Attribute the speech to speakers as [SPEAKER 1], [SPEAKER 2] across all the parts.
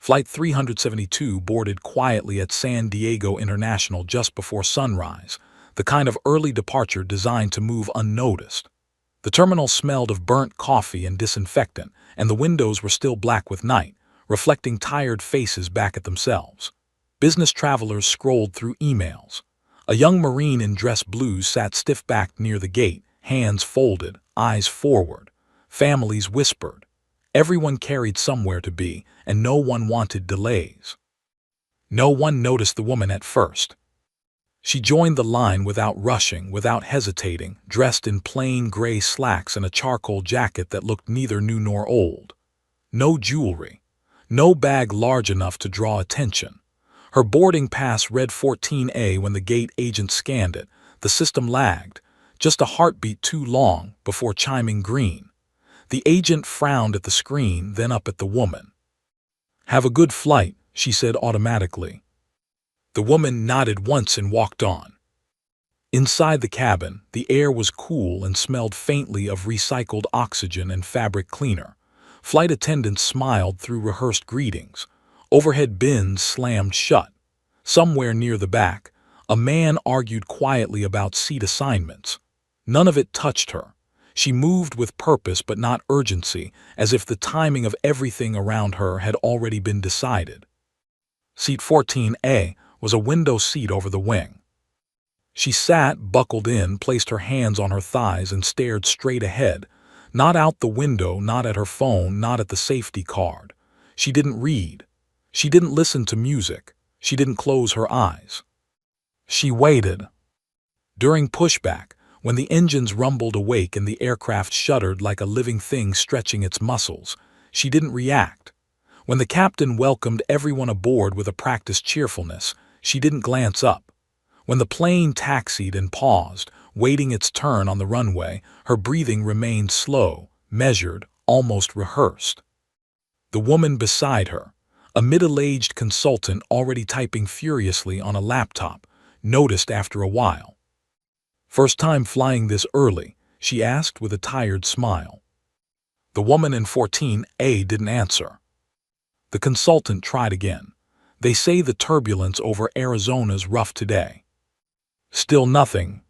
[SPEAKER 1] Flight 372 boarded quietly at San Diego International just before sunrise, the kind of early departure designed to move unnoticed. The terminal smelled of burnt coffee and disinfectant, and the windows were still black with night, reflecting tired faces back at themselves. Business travelers scrolled through emails. A young Marine in dress blues sat stiff-backed near the gate, hands folded, eyes forward. Families whispered. Everyone carried somewhere to be, and no one wanted delays. No one noticed the woman at first. She joined the line without rushing, without hesitating, dressed in plain gray slacks and a charcoal jacket that looked neither new nor old. No jewelry. No bag large enough to draw attention. Her boarding pass read 14A when the gate agent scanned it. The system lagged, just a heartbeat too long before chiming green. The agent frowned at the screen, then up at the woman. "Have a good flight," she said automatically. The woman nodded once and walked on. Inside the cabin, the air was cool and smelled faintly of recycled oxygen and fabric cleaner. Flight attendants smiled through rehearsed greetings. Overhead bins slammed shut. Somewhere near the back, a man argued quietly about seat assignments. None of it touched her. She moved with purpose but not urgency, as if the timing of everything around her had already been decided. Seat 14A was a window seat over the wing. She sat, buckled in, placed her hands on her thighs and stared straight ahead, not out the window, not at her phone, not at the safety card. She didn't read. She didn't listen to music. She didn't close her eyes. She waited. During pushback, when the engines rumbled awake and the aircraft shuddered like a living thing stretching its muscles, she didn't react. When the captain welcomed everyone aboard with a practiced cheerfulness, she didn't glance up. When the plane taxied and paused, waiting its turn on the runway, her breathing remained slow, measured, almost rehearsed. The woman beside her, a middle-aged consultant already typing furiously on a laptop, noticed after a while. "First time flying this early?" she asked with a tired smile. The woman in 14A didn't answer. The consultant tried again. "They say the turbulence over Arizona's rough today." Still nothing.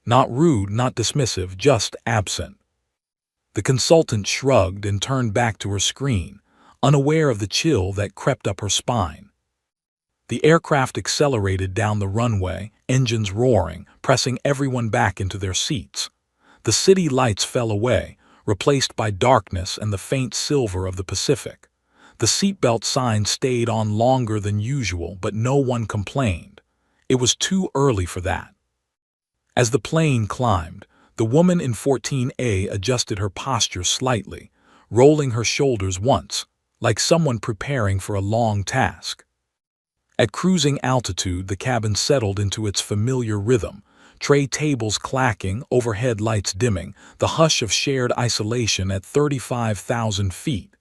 [SPEAKER 1] Not rude, not dismissive, just absent. The consultant shrugged and turned back to her screen, unaware of the chill that crept up her spine. The aircraft accelerated down the runway, engines roaring, pressing everyone back into their seats. The city lights fell away, replaced by darkness and the faint silver of the Pacific. The seatbelt sign stayed on longer than usual, but no one complained. It was too early for that. As the plane climbed, the woman in 14A adjusted her posture slightly, rolling her shoulders once, like someone preparing for a long task. At cruising altitude, the cabin settled into its familiar rhythm, tray tables clacking, overhead lights dimming, the hush of shared isolation at 35,000 feet.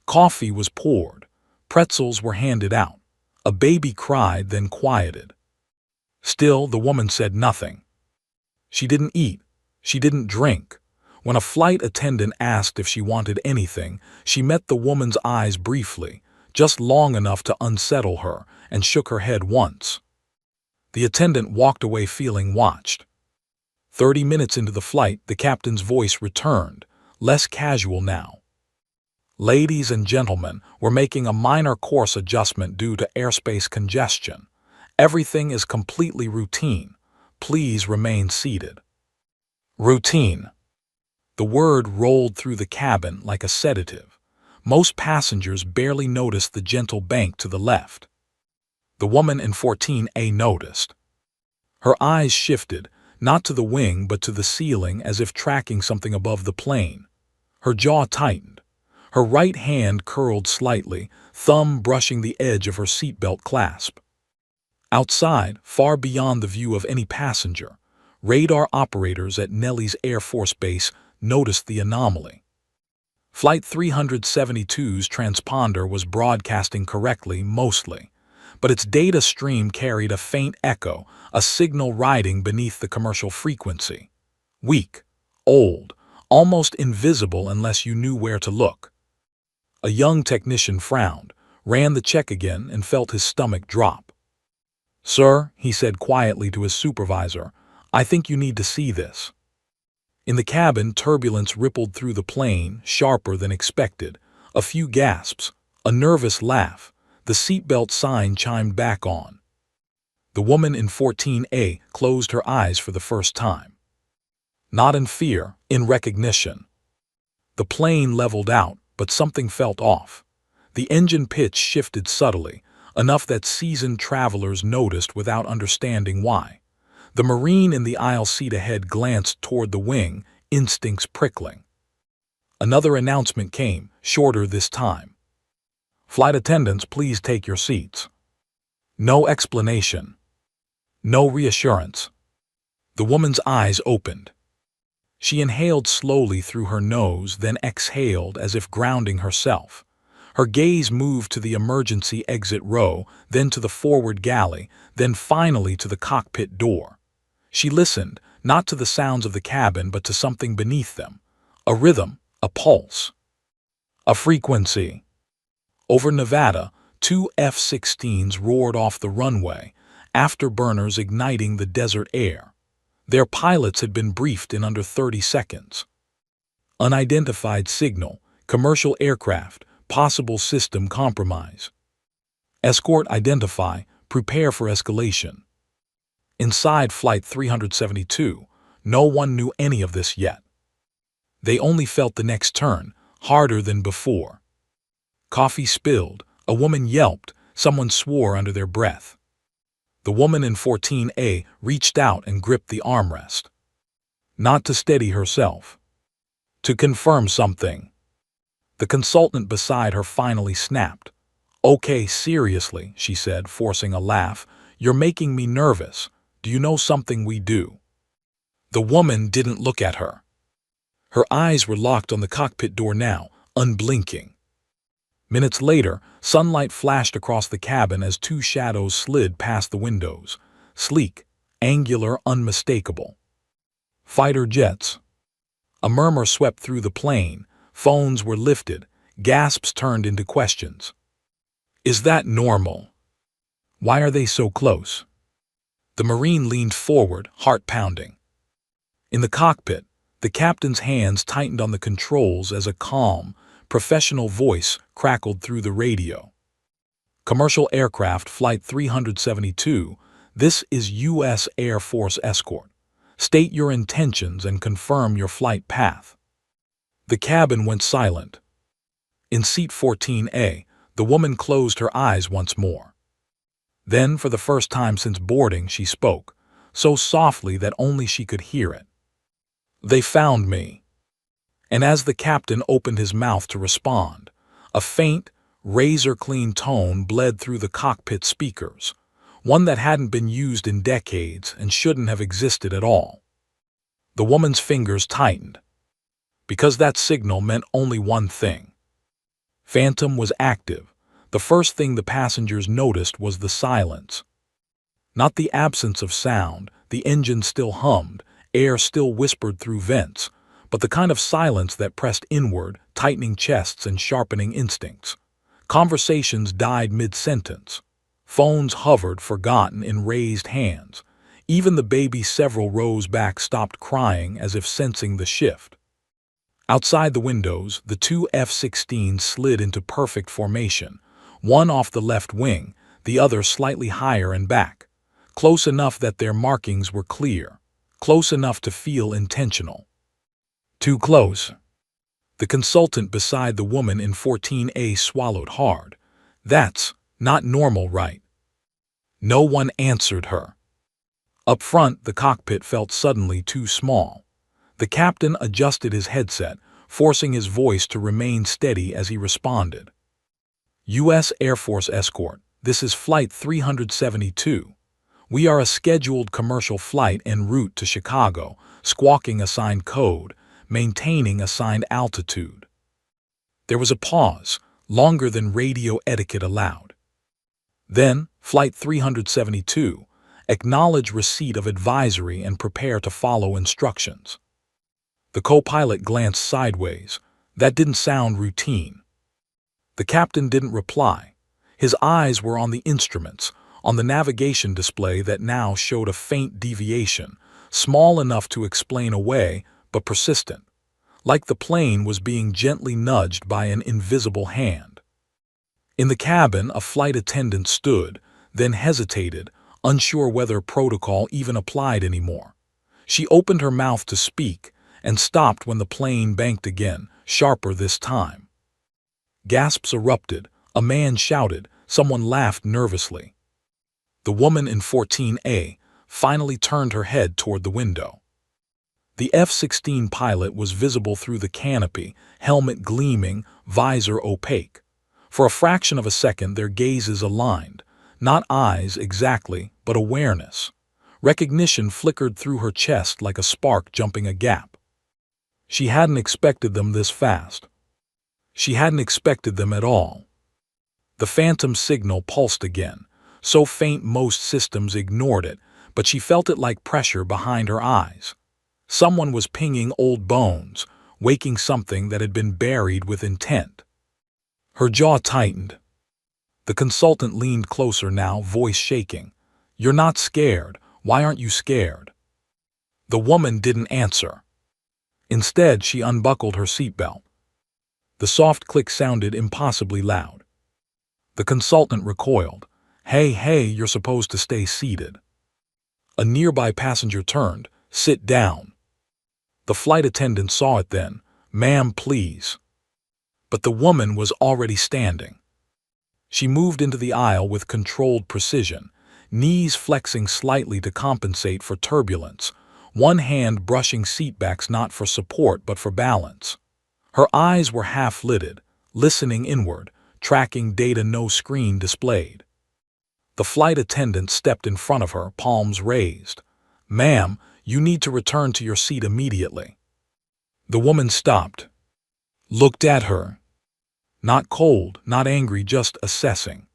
[SPEAKER 1] Coffee was poured. Pretzels were handed out. A baby cried, then quieted. Still, the woman said nothing. She didn't eat. She didn't drink. When a flight attendant asked if she wanted anything, she met the woman's eyes briefly, just long enough to unsettle her, and shook her head once. The attendant walked away feeling watched. 30 minutes into the flight, the captain's voice returned, less casual now. "Ladies and gentlemen, we're making a minor course adjustment due to airspace congestion. Everything is completely routine. Please remain seated." Routine. The word rolled through the cabin like a sedative. Most passengers barely noticed the gentle bank to the left. The woman in 14A noticed. Her eyes shifted, not to the wing but to the ceiling, as if tracking something above the plane. Her jaw tightened. Her right hand curled slightly, thumb brushing the edge of her seatbelt clasp. Outside, far beyond the view of any passenger, radar operators at Nellis Air Force Base noticed the anomaly. Flight 372's transponder was broadcasting correctly, mostly, but its data stream carried a faint echo, a signal riding beneath the commercial frequency. Weak, old, almost invisible unless you knew where to look. A young technician frowned, ran the check again, and felt his stomach drop. "Sir," he said quietly to his supervisor, "I think you need to see this." In the cabin, turbulence rippled through the plane, sharper than expected. A few gasps, a nervous laugh. The seatbelt sign chimed back on. The woman in 14A closed her eyes for the first time. Not in fear, in recognition. The plane leveled out, but something felt off. The engine pitch shifted subtly, enough that seasoned travelers noticed without understanding why. The Marine in the aisle seat ahead glanced toward the wing, instincts prickling. Another announcement came, shorter this time. "Flight attendants, please take your seats." No explanation. No reassurance. The woman's eyes opened. She inhaled slowly through her nose, then exhaled as if grounding herself. Her gaze moved to the emergency exit row, then to the forward galley, then finally to the cockpit door. She listened, not to the sounds of the cabin, but to something beneath them. A rhythm, a pulse. A frequency. Over Nevada, 2 F-16s roared off the runway, afterburners igniting the desert air. Their pilots had been briefed in under 30 seconds. Unidentified signal, commercial aircraft, possible system compromise. Escort identify, prepare for escalation. Inside Flight 372, no one knew any of this yet. They only felt the next turn, harder than before. Coffee spilled, a woman yelped, someone swore under their breath. The woman in 14A reached out and gripped the armrest. Not to steady herself. To confirm something. The consultant beside her finally snapped. "Okay, seriously," she said, forcing a laugh. "You're making me nervous. Do you know something we do?" The woman didn't look at her. Her eyes were locked on the cockpit door now, unblinking. Minutes later, sunlight flashed across the cabin as two shadows slid past the windows. Sleek, angular, unmistakable. Fighter jets. A murmur swept through the plane. Phones were lifted. Gasps turned into questions. "Is that normal? Why are they so close?" The Marine leaned forward, heart pounding. In the cockpit, the captain's hands tightened on the controls as a calm, professional voice crackled through the radio. "Commercial aircraft Flight 372, this is U.S. Air Force escort. State your intentions and confirm your flight path." The cabin went silent. In seat 14A, the woman closed her eyes once more. Then, for the first time since boarding, she spoke, so softly that only she could hear it. "They found me." And as the captain opened his mouth to respond, a faint, razor-clean tone bled through the cockpit speakers, one that hadn't been used in decades and shouldn't have existed at all. The woman's fingers tightened, because that signal meant only one thing. Phantom was active. The first thing the passengers noticed was the silence. Not the absence of sound, the engine still hummed, air still whispered through vents, but the kind of silence that pressed inward, tightening chests and sharpening instincts. Conversations died mid-sentence. Phones hovered, forgotten, in raised hands. Even the baby several rows back stopped crying as if sensing the shift. Outside the windows, the two F-16s slid into perfect formation, one off the left wing, the other slightly higher and back. Close enough that their markings were clear. Close enough to feel intentional. Too close. The consultant beside the woman in 14A swallowed hard. "That's not normal, right?" No one answered her. Up front, the cockpit felt suddenly too small. The captain adjusted his headset, forcing his voice to remain steady as he responded. "U.S. Air Force escort, this is Flight 372. We are a scheduled commercial flight en route to Chicago, squawking assigned code, maintaining assigned altitude." There was a pause, longer than radio etiquette allowed. Then, Flight 372, acknowledge receipt of advisory and prepare to follow instructions. The co-pilot glanced sideways. That didn't sound routine. The captain didn't reply. His eyes were on the instruments, on the navigation display that now showed a faint deviation, small enough to explain away, but persistent, like the plane was being gently nudged by an invisible hand. In the cabin, a flight attendant stood, then hesitated, unsure whether protocol even applied anymore. She opened her mouth to speak, and stopped when the plane banked again, sharper this time. Gasps erupted, a man shouted, someone laughed nervously. The woman in 14A finally turned her head toward the window. The F-16 pilot was visible through the canopy, helmet gleaming, visor opaque. For a fraction of a second their gazes aligned, not eyes exactly, but awareness. Recognition flickered through her chest like a spark jumping a gap. She hadn't expected them this fast. She hadn't expected them at all. The phantom signal pulsed again, so faint most systems ignored it, but she felt it like pressure behind her eyes. Someone was pinging old bones, waking something that had been buried with intent. Her jaw tightened. The consultant leaned closer now, voice shaking. "You're not scared. Why aren't you scared?" The woman didn't answer. Instead, she unbuckled her seatbelt. The soft click sounded impossibly loud. The consultant recoiled. Hey, you're supposed to stay seated." A nearby passenger turned. "Sit down." The flight attendant saw it then. "Ma'am, please." But the woman was already standing. She moved into the aisle with controlled precision, knees flexing slightly to compensate for turbulence, one hand brushing seatbacks not for support but for balance. Her eyes were half-lidded, listening inward, tracking data no screen displayed. The flight attendant stepped in front of her, palms raised. "Ma'am, you need to return to your seat immediately." The woman stopped, looked at her. Not cold, not angry, just assessing.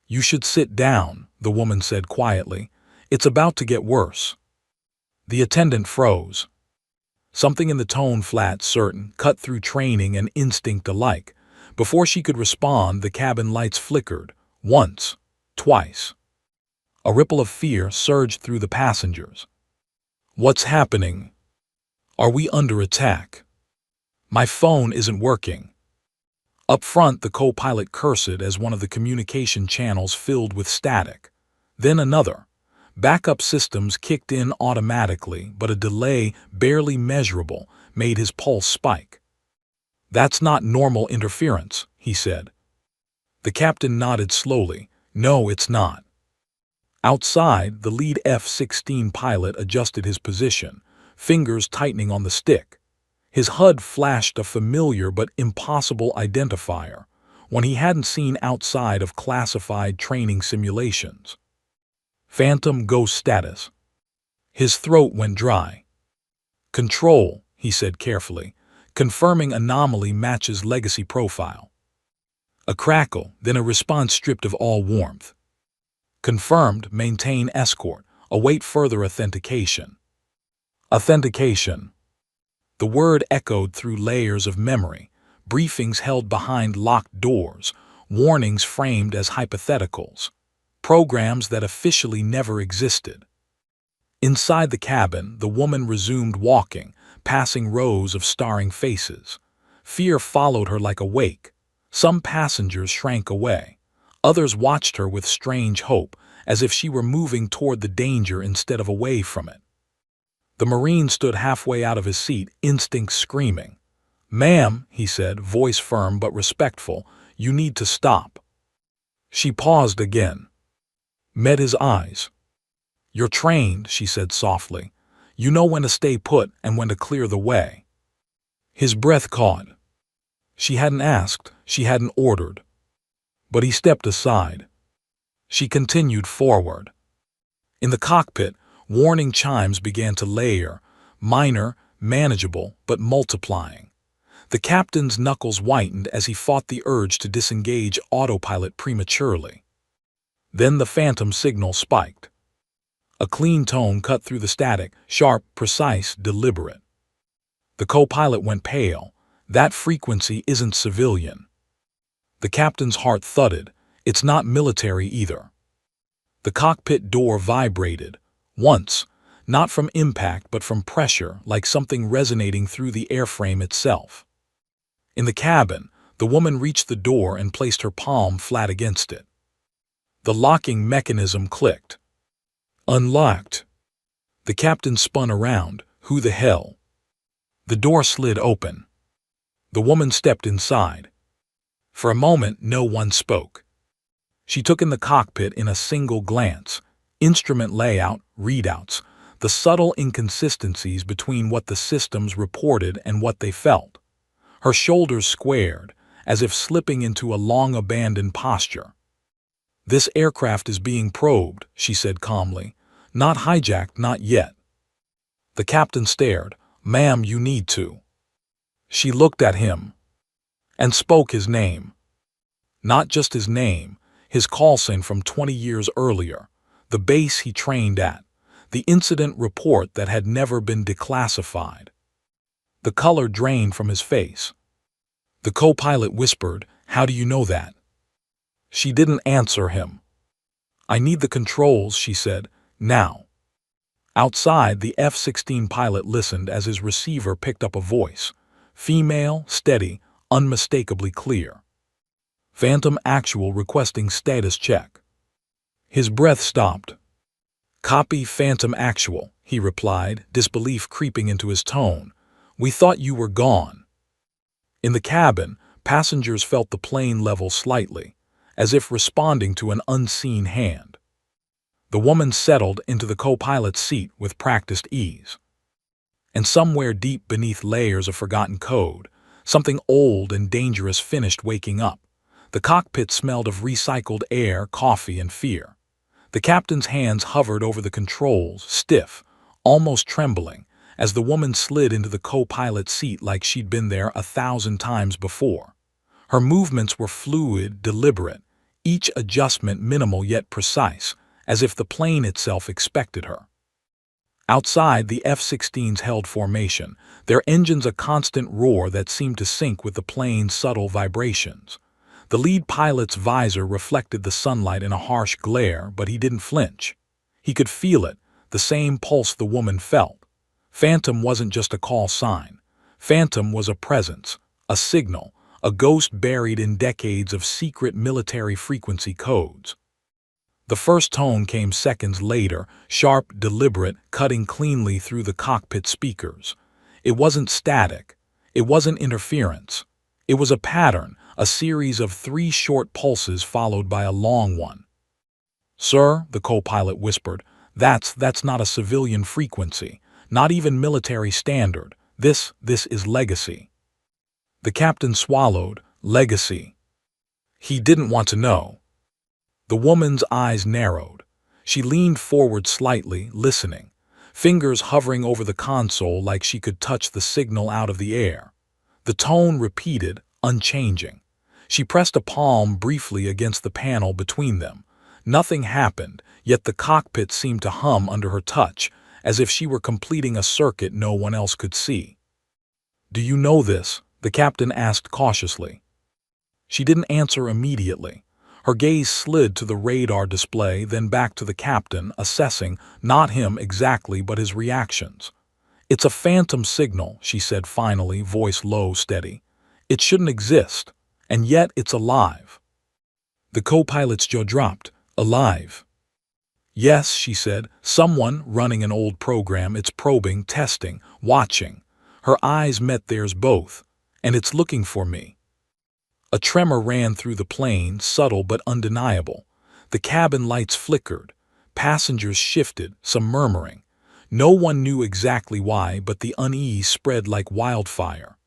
[SPEAKER 1] "You should sit down," the woman said quietly. "It's about to get worse." The attendant froze. Something in the tone, flat, certain, cut through training and instinct alike. Before she could respond, the cabin lights flickered. Once. Twice. A ripple of fear surged through the passengers. "What's happening? Are we under attack? My phone isn't working." Up front, the co-pilot cursed as one of the communication channels filled with static. Then another. Backup systems kicked in automatically, but a delay, barely measurable, made his pulse spike. "That's not normal interference," he said. The captain nodded slowly. "No, it's not." Outside, the lead F-16 pilot adjusted his position, fingers tightening on the stick. His HUD flashed a familiar but impossible identifier, one he hadn't seen outside of classified training simulations. Phantom Ghost status. His throat went dry. "Control," he said carefully, confirming anomaly matches legacy profile. A crackle, then a response stripped of all warmth. "Confirmed, maintain escort, await further authentication." Authentication. The word echoed through layers of memory, briefings held behind locked doors, warnings framed as hypotheticals, programs that officially never existed. Inside the cabin, the woman resumed walking, passing rows of staring faces. Fear followed her like a wake. Some passengers shrank away. Others watched her with strange hope, as if she were moving toward the danger instead of away from it. The Marine stood halfway out of his seat, instinct screaming. "Ma'am," he said, voice firm but respectful, "you need to stop." She paused again. Met his eyes. "You're trained," she said softly. "You know when to stay put and when to clear the way." His breath caught. She hadn't asked, she hadn't ordered. But he stepped aside. She continued forward. In the cockpit, warning chimes began to layer, minor, manageable, but multiplying. The captain's knuckles whitened as he fought the urge to disengage autopilot prematurely. Then the phantom signal spiked. A clean tone cut through the static, sharp, precise, deliberate. The co-pilot went pale. "That frequency isn't civilian." The captain's heart thudded. It's not military either. The cockpit door vibrated, once, not from impact but from pressure, like something resonating through the airframe itself. In the cabin, the woman reached the door and placed her palm flat against it. The locking mechanism clicked. Unlocked. The captain spun around. Who the hell? The door slid open. The woman stepped inside. For a moment, no one spoke. She took in the cockpit in a single glance. Instrument layout, readouts, the subtle inconsistencies between what the systems reported and what they felt. Her shoulders squared, as if slipping into a long-abandoned posture. "This aircraft is being probed," she said calmly. "Not hijacked, not yet." The captain stared. "Ma'am, you need to." She looked at him and spoke his name. Not just his name, his call sign from 20 years earlier, the base he trained at, the incident report that had never been declassified. The color drained from his face. The co-pilot whispered, "How do you know that?" She didn't answer him. "I need the controls," she said, "now." Outside, the F-16 pilot listened as his receiver picked up a voice. Female, steady, unmistakably clear. Phantom Actual requesting status check. His breath stopped. "Copy Phantom Actual," he replied, disbelief creeping into his tone. "We thought you were gone." In the cabin, passengers felt the plane level slightly, as if responding to an unseen hand. The woman settled into the co-pilot's seat with practiced ease. And somewhere deep beneath layers of forgotten code, something old and dangerous finished waking up. The cockpit smelled of recycled air, coffee, and fear. The captain's hands hovered over the controls, stiff, almost trembling, as the woman slid into the co-pilot's seat like she'd been there 1,000 times before. Her movements were fluid, deliberate, each adjustment minimal yet precise, as if the plane itself expected her. Outside, the F-16s held formation, their engines a constant roar that seemed to sync with the plane's subtle vibrations. The lead pilot's visor reflected the sunlight in a harsh glare, but he didn't flinch. He could feel it, the same pulse the woman felt. Phantom wasn't just a call sign. Phantom was a presence, a signal, a ghost buried in decades of secret military frequency codes. The first tone came seconds later, sharp, deliberate, cutting cleanly through the cockpit speakers. It wasn't static. It wasn't interference. It was a pattern, a series of 3 short pulses followed by a long one. "Sir," the co-pilot whispered, that's not a civilian frequency, not even military standard. This is legacy." The captain swallowed. Legacy. He didn't want to know. The woman's eyes narrowed. She leaned forward slightly, listening, fingers hovering over the console like she could touch the signal out of the air. The tone repeated, unchanging. She pressed a palm briefly against the panel between them. Nothing happened, yet the cockpit seemed to hum under her touch, as if she were completing a circuit no one else could see. "Do you know this?" the captain asked cautiously. She didn't answer immediately. Her gaze slid to the radar display, then back to the captain, assessing, not him exactly, but his reactions. "It's a phantom signal," she said finally, voice low, steady. "It shouldn't exist, and yet it's alive." The co-pilot's jaw dropped. "Alive?" "Yes," she said. "Someone running an old program. It's probing, testing, watching." Her eyes met theirs both. "And it's looking for me." A tremor ran through the plane, subtle but undeniable. The cabin lights flickered. Passengers shifted, some murmuring. No one knew exactly why, but the unease spread like wildfire.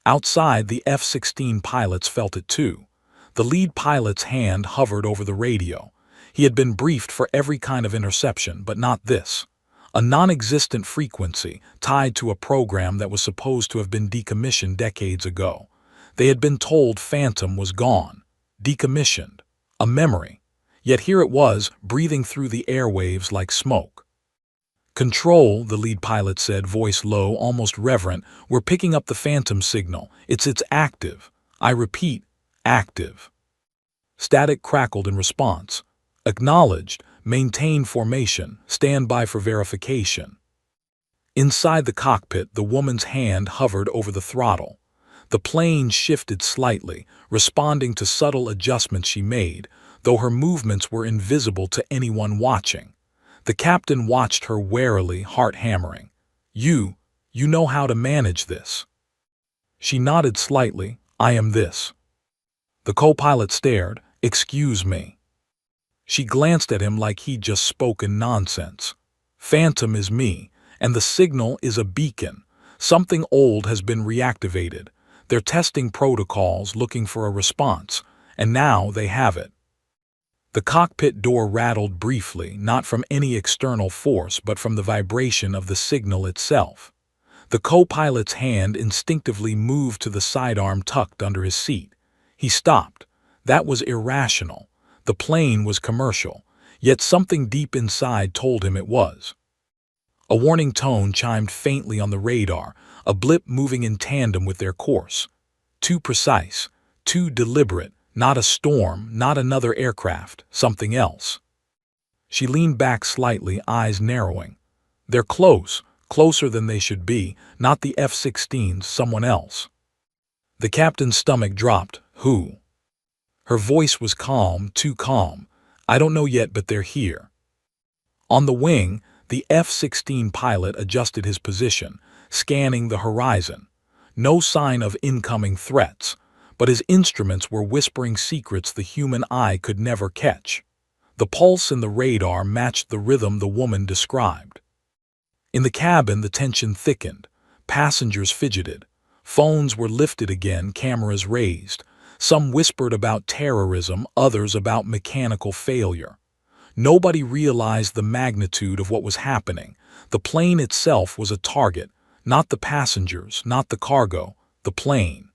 [SPEAKER 1] Outside, the F-16 pilots felt it too. The lead pilot's hand hovered over the radio. He had been briefed for every kind of interception, but not this. A non-existent frequency tied to a program that was supposed to have been decommissioned decades ago. They had been told Phantom was gone, decommissioned, a memory. Yet here it was, breathing through the airwaves like smoke. "Control," the lead pilot said, voice low, almost reverent. "We're picking up the Phantom signal. It's active. I repeat, active." Static crackled in response. Acknowledged. Maintain formation. Stand by for verification. Inside the cockpit, the woman's hand hovered over the throttle. The plane shifted slightly, responding to subtle adjustments she made, though her movements were invisible to anyone watching. The captain watched her warily, heart hammering. You know how to manage this." She nodded slightly. "I am this." The co-pilot stared. "Excuse me." She glanced at him like he'd just spoken nonsense. "Phantom is me, and the signal is a beacon. Something old has been reactivated. They're testing protocols, looking for a response, and now they have it." The cockpit door rattled briefly, not from any external force but from the vibration of the signal itself. The co-pilot's hand instinctively moved to the sidearm tucked under his seat. He stopped. That was irrational. The plane was commercial, yet something deep inside told him it was. A warning tone chimed faintly on the radar, a blip moving in tandem with their course. Too precise, too deliberate, not a storm, not another aircraft, something else. She leaned back slightly, eyes narrowing. "They're close, closer than they should be, not the F-16s, someone else." The captain's stomach dropped. "Who?" Her voice was calm, too calm. "I don't know yet, but they're here." On the wing, the F-16 pilot adjusted his position, scanning the horizon. No sign of incoming threats, but his instruments were whispering secrets the human eye could never catch. The pulse in the radar matched the rhythm the woman described. In the cabin, the tension thickened. Passengers fidgeted. Phones were lifted again, cameras raised. Some whispered about terrorism, others about mechanical failure. Nobody realized the magnitude of what was happening. The plane itself was a target, not the passengers, not the cargo, the plane.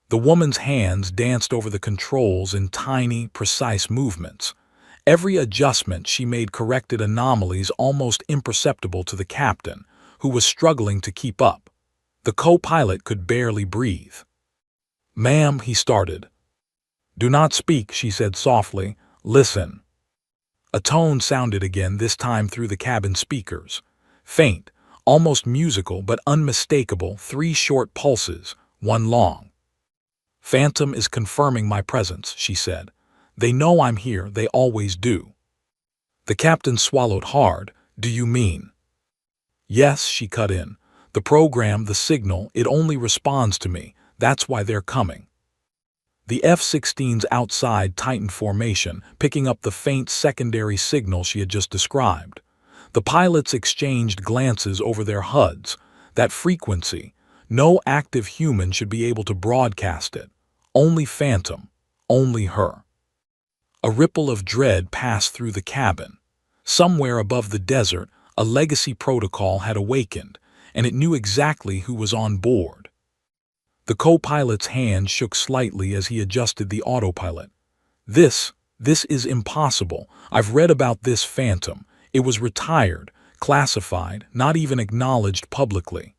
[SPEAKER 1] The woman's hands danced over the controls in tiny, precise movements. Every adjustment she made corrected anomalies almost imperceptible to the captain, who was struggling to keep up. The co-pilot could barely breathe. "Ma'am," he started. "Do not speak," she said softly. "Listen." A tone sounded again, this time through the cabin speakers. Faint, almost musical but unmistakable, 3 short pulses, 1 long. "Phantom is confirming my presence," she said. "They know I'm here, they always do." The captain swallowed hard. "Do you mean?" "Yes," she cut in. "The program, the signal, it only responds to me. That's why they're coming." The F-16s outside tightened formation, picking up the faint secondary signal she had just described. The pilots exchanged glances over their HUDs. That frequency, no active human should be able to broadcast it. Only Phantom, only her. A ripple of dread passed through the cabin. Somewhere above the desert, a legacy protocol had awakened, and it knew exactly who was on board. The co-pilot's hand shook slightly as he adjusted the autopilot. This is impossible. I've read about this Phantom. It was retired, classified, not even acknowledged publicly."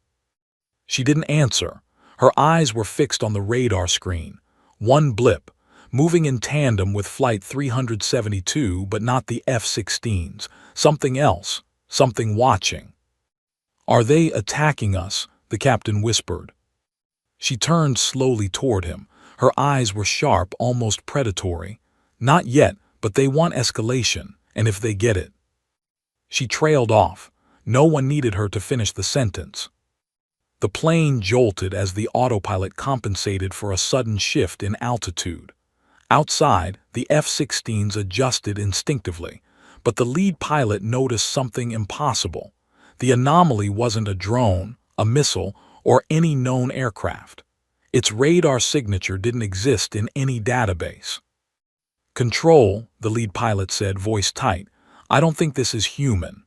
[SPEAKER 1] She didn't answer. Her eyes were fixed on the radar screen. One blip, moving in tandem with Flight 372, but not the F-16s. Something else, something watching. "Are they attacking us?" the captain whispered. She turned slowly toward him. Her eyes were sharp, almost predatory. "Not yet, but they want escalation, and if they get it." She trailed off. No one needed her to finish the sentence. The plane jolted as the autopilot compensated for a sudden shift in altitude. Outside, the F-16s adjusted instinctively, but the lead pilot noticed something impossible. The anomaly wasn't a drone, a missile, or any known aircraft. Its radar signature didn't exist in any database. "Control," the lead pilot said, voice tight. "I don't think this is human."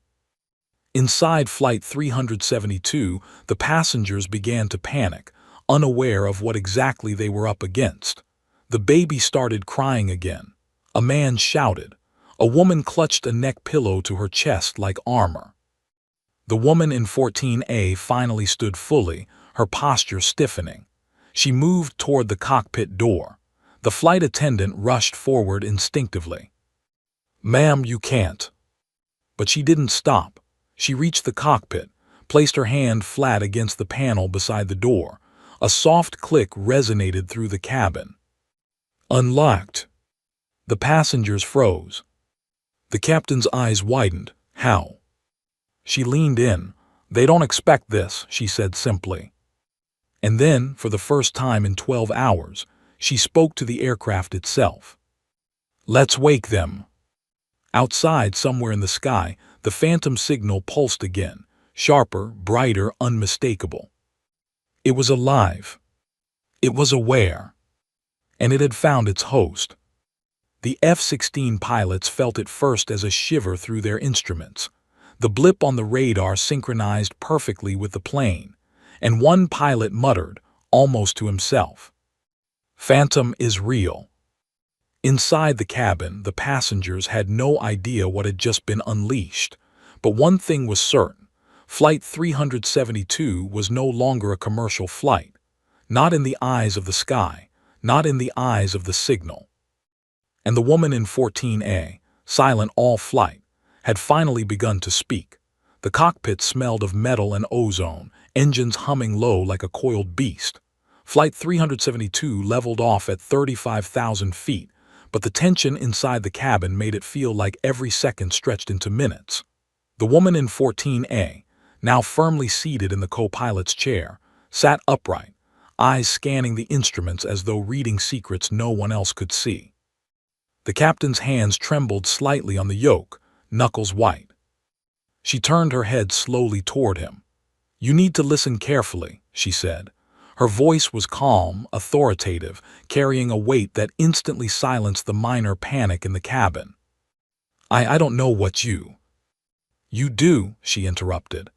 [SPEAKER 1] Inside Flight 372, the passengers began to panic, unaware of what exactly they were up against. The baby started crying again. A man shouted. A woman clutched a neck pillow to her chest like armor. The woman in 14A finally stood fully, her posture stiffening. She moved toward the cockpit door. The flight attendant rushed forward instinctively. "Ma'am, you can't." But she didn't stop. She reached the cockpit, placed her hand flat against the panel beside the door. A soft click resonated through the cabin. Unlocked. The passengers froze. The captain's eyes widened. "How?" She leaned in. "They don't expect this," she said simply. And then, for the first time in 12 hours, she spoke to the aircraft itself. "Let's wake them." Outside, somewhere in the sky, the phantom signal pulsed again, sharper, brighter, unmistakable. It was alive. It was aware. And it had found its host. The F-16 pilots felt it first as a shiver through their instruments. The blip on the radar synchronized perfectly with the plane, and one pilot muttered, almost to himself, "Phantom is real." Inside the cabin, the passengers had no idea what had just been unleashed. But one thing was certain: Flight 372 was no longer a commercial flight. Not in the eyes of the sky, not in the eyes of the signal. And the woman in 14A, silent all flight, had finally begun to speak. The cockpit smelled of metal and ozone, engines humming low like a coiled beast. Flight 372 leveled off at 35,000 feet, but the tension inside the cabin made it feel like every second stretched into minutes. The woman in 14A, now firmly seated in the co-pilot's chair, sat upright, eyes scanning the instruments as though reading secrets no one else could see. The captain's hands trembled slightly on the yoke, knuckles white. She turned her head slowly toward him. "You need to listen carefully," she said. Her voice was calm, authoritative, carrying a weight that instantly silenced the minor panic in the cabin. I don't know what you do," she interrupted.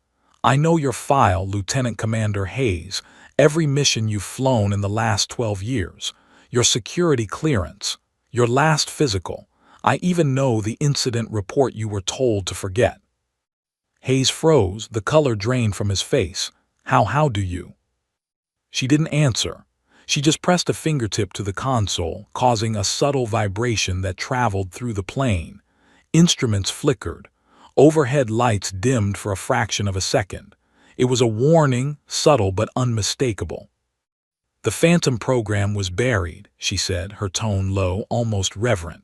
[SPEAKER 1] "I know your file, Lieutenant Commander Hayes, every mission you've flown in the last 12 years, your security clearance, your last physical. I even know the incident report you were told to forget." Hayes froze, the color drained from his face. How do you?" She didn't answer. She just pressed a fingertip to the console, causing a subtle vibration that traveled through the plane. Instruments flickered. Overhead lights dimmed for a fraction of a second. It was a warning, subtle but unmistakable. "The Phantom program was buried," she said, her tone low, almost reverent.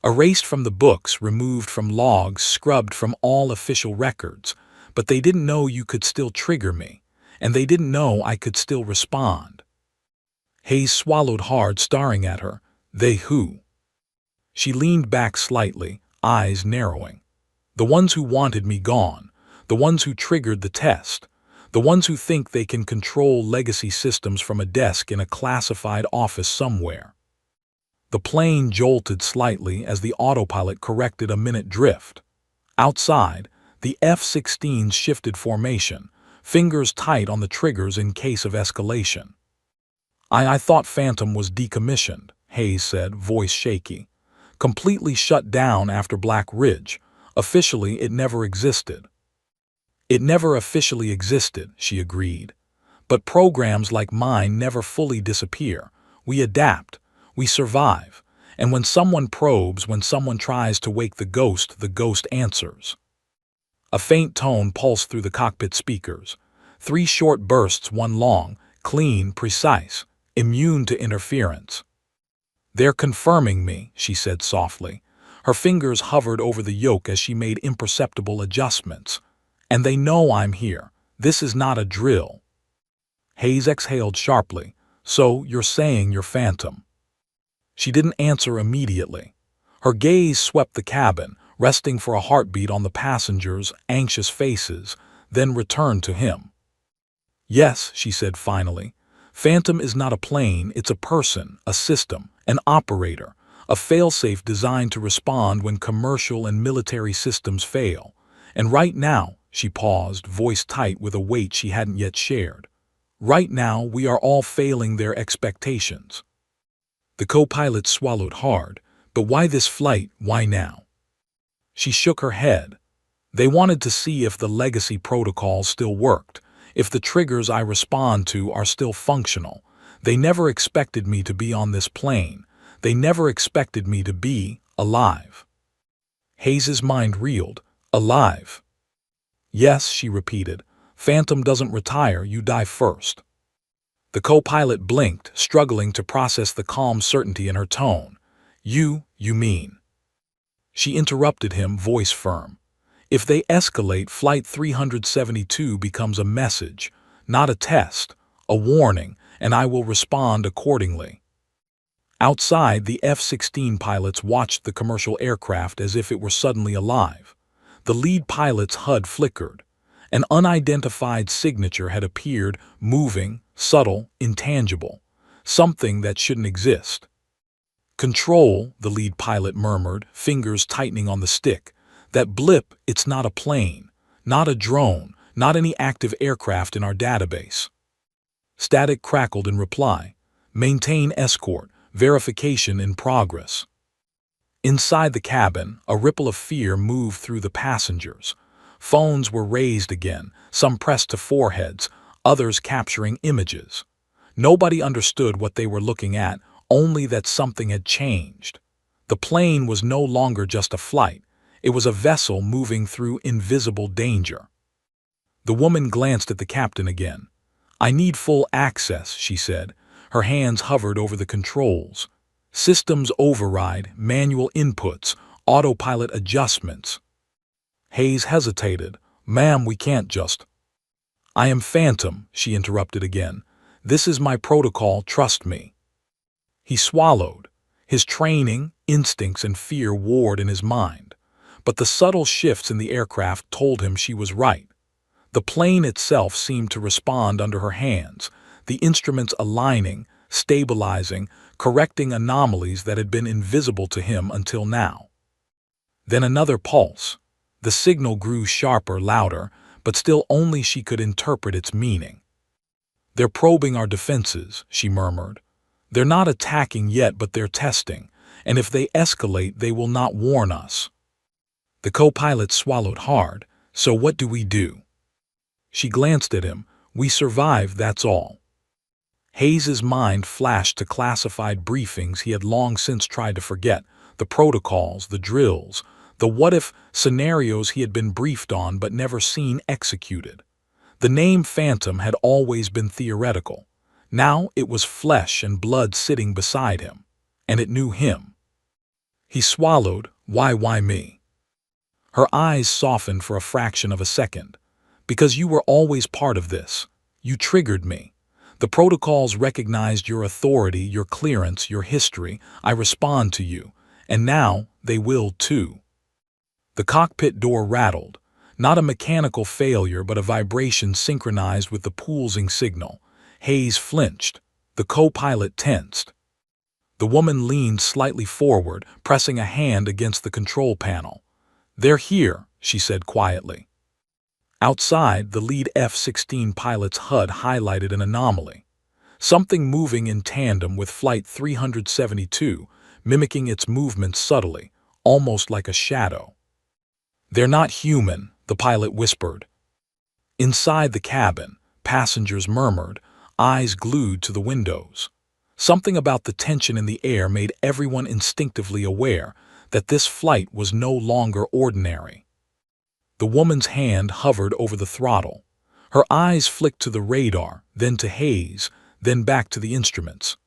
[SPEAKER 1] "Erased from the books, removed from logs, scrubbed from all official records. But they didn't know you could still trigger me, and they didn't know I could still respond." Hayes swallowed hard, staring at her. "They who?" She leaned back slightly, eyes narrowing. "The ones who wanted me gone, the ones who triggered the test, the ones who think they can control legacy systems from a desk in a classified office somewhere." The plane jolted slightly as the autopilot corrected a minute drift. Outside, the F-16s shifted formation, fingers tight on the triggers in case of escalation. I thought Phantom was decommissioned," Hayes said, voice shaky. "Completely shut down after Black Ridge. Officially, it never existed." "It never officially existed," she agreed. "But programs like mine never fully disappear. We adapt. We survive. And when someone probes, when someone tries to wake the ghost answers." A faint tone pulsed through the cockpit speakers. 3 short bursts, one long, clean, precise, immune to interference. "They're confirming me," she said softly. Her fingers hovered over the yoke as she made imperceptible adjustments. "And they know I'm here. This is not a drill." Hayes exhaled sharply. "So you're saying you're Phantom?" She didn't answer immediately. Her gaze swept the cabin, resting for a heartbeat on the passengers' anxious faces, then returned to him. "Yes," she said finally. "Phantom is not a plane, it's a person, a system, an operator, a failsafe designed to respond when commercial and military systems fail. And right now," she paused, voice tight with a weight she hadn't yet shared, "right now we are all failing their expectations." The co-pilot swallowed hard. "But why this flight? Why now?" She shook her head. "They wanted to see if the legacy protocols still worked, if the triggers I respond to are still functional. They never expected me to be on this plane, They never expected me to be alive. Hayes's mind reeled. Alive. Yes, she repeated. Phantom doesn't retire, you die first. The co-pilot blinked, struggling to process the calm certainty in her tone. You mean? She interrupted him, voice firm. If they escalate, Flight 372 becomes a message, not a test, a warning, and I will respond accordingly. Outside, the F-16 pilots watched the commercial aircraft as if it were suddenly alive. The lead pilot's HUD flickered. An unidentified signature had appeared, moving, subtle, intangible, something that shouldn't exist. Control, the lead pilot murmured, fingers tightening on the stick. That blip, it's not a plane, not a drone, not any active aircraft in our database. Static crackled in reply. Maintain escort, verification in progress. Inside the cabin, a ripple of fear moved through the passengers. Phones were raised again, some pressed to foreheads, others capturing images. Nobody understood what they were looking at, only that something had changed. The plane was no longer just a flight. It was a vessel moving through invisible danger. The woman glanced at the captain again. I need full access, she said. Her hands hovered over the controls. Systems override, manual inputs, autopilot adjustments. Hayes hesitated. Ma'am, we can't just. I am Phantom, she interrupted again. This is my protocol, trust me. He swallowed. His training, instincts, and fear warred in his mind. But the subtle shifts in the aircraft told him she was right. The plane itself seemed to respond under her hands, the instruments aligning, stabilizing, correcting anomalies that had been invisible to him until now. Then another pulse. The signal grew sharper, louder, but still only she could interpret its meaning. They're probing our defenses, she murmured. They're not attacking yet, but they're testing, and if they escalate, they will not warn us. The co-pilot swallowed hard. So what do we do? She glanced at him. We survive, that's all. Hayes's mind flashed to classified briefings he had long since tried to forget, the protocols, the drills, the what-if scenarios he had been briefed on but never seen executed. The name Phantom had always been theoretical. Now it was flesh and blood sitting beside him, and it knew him. He swallowed. Why me? Her eyes softened for a fraction of a second. Because you were always part of this. You triggered me. The protocols recognized your authority, your clearance, your history. I respond to you. And now they will too. The cockpit door rattled. Not a mechanical failure, but a vibration synchronized with the pulsing signal. Hayes flinched. The co-pilot tensed. The woman leaned slightly forward, pressing a hand against the control panel. They're here, she said quietly. Outside, the lead F-16 pilot's HUD highlighted an anomaly. Something moving in tandem with Flight 372, mimicking its movements subtly, almost like a shadow. They're not human, the pilot whispered. Inside the cabin, passengers murmured, eyes glued to the windows. Something about the tension in the air made everyone instinctively aware that this flight was no longer ordinary. The woman's hand hovered over the throttle. Her eyes flicked to the radar, then to Hayes, then back to the instruments.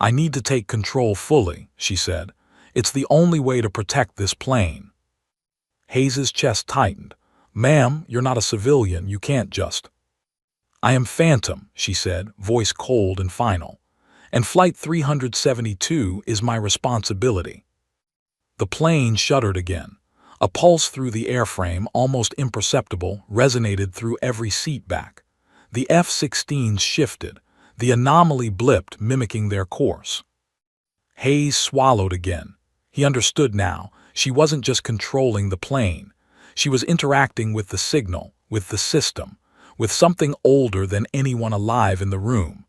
[SPEAKER 1] I need to take control fully, she said. It's the only way to protect this plane. Hayes's chest tightened. Ma'am, you're not a civilian, you can't just. I am Phantom, she said, voice cold and final. And Flight 372 is my responsibility. The plane shuddered again. A pulse through the airframe, almost imperceptible, resonated through every seat back. The F-16s shifted. The anomaly blipped, mimicking their course. Hayes swallowed again. He understood now. She wasn't just controlling the plane. She was interacting with the signal, with the system, with something older than anyone alive in the room.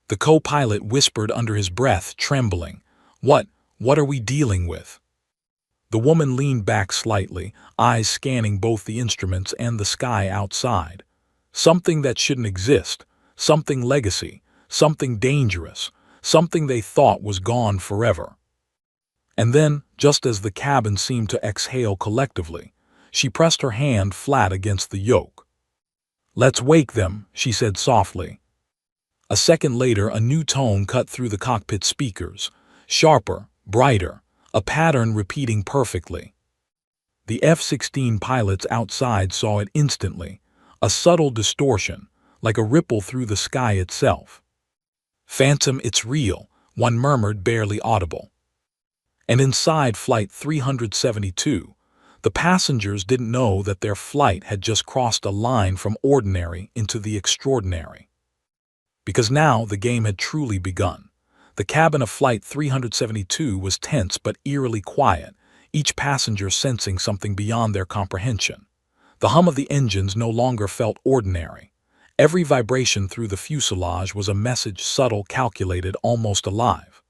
[SPEAKER 1] The co-pilot whispered under his breath, trembling. What are we dealing with? The woman leaned back slightly, eyes scanning both the instruments and the sky outside. Something that shouldn't exist, something legacy, something dangerous, something they thought was gone forever. And then, just as the cabin seemed to exhale collectively, she pressed her hand flat against the yoke. "Let's wake them," she said softly. A second later, a new tone cut through the cockpit speakers, sharper, brighter, a pattern repeating perfectly. The F-16 pilots outside saw it instantly, a subtle distortion, like a ripple through the sky itself. "Phantom, it's real," one murmured, barely audible. And inside Flight 372, the passengers didn't know that their flight had just crossed a line from ordinary into the extraordinary. Because now the game had truly begun. The cabin of Flight 372 was tense but eerily quiet, each passenger sensing something beyond their comprehension. The hum of the engines no longer felt ordinary. Every vibration through the fuselage was a message, subtle, calculated, almost alive.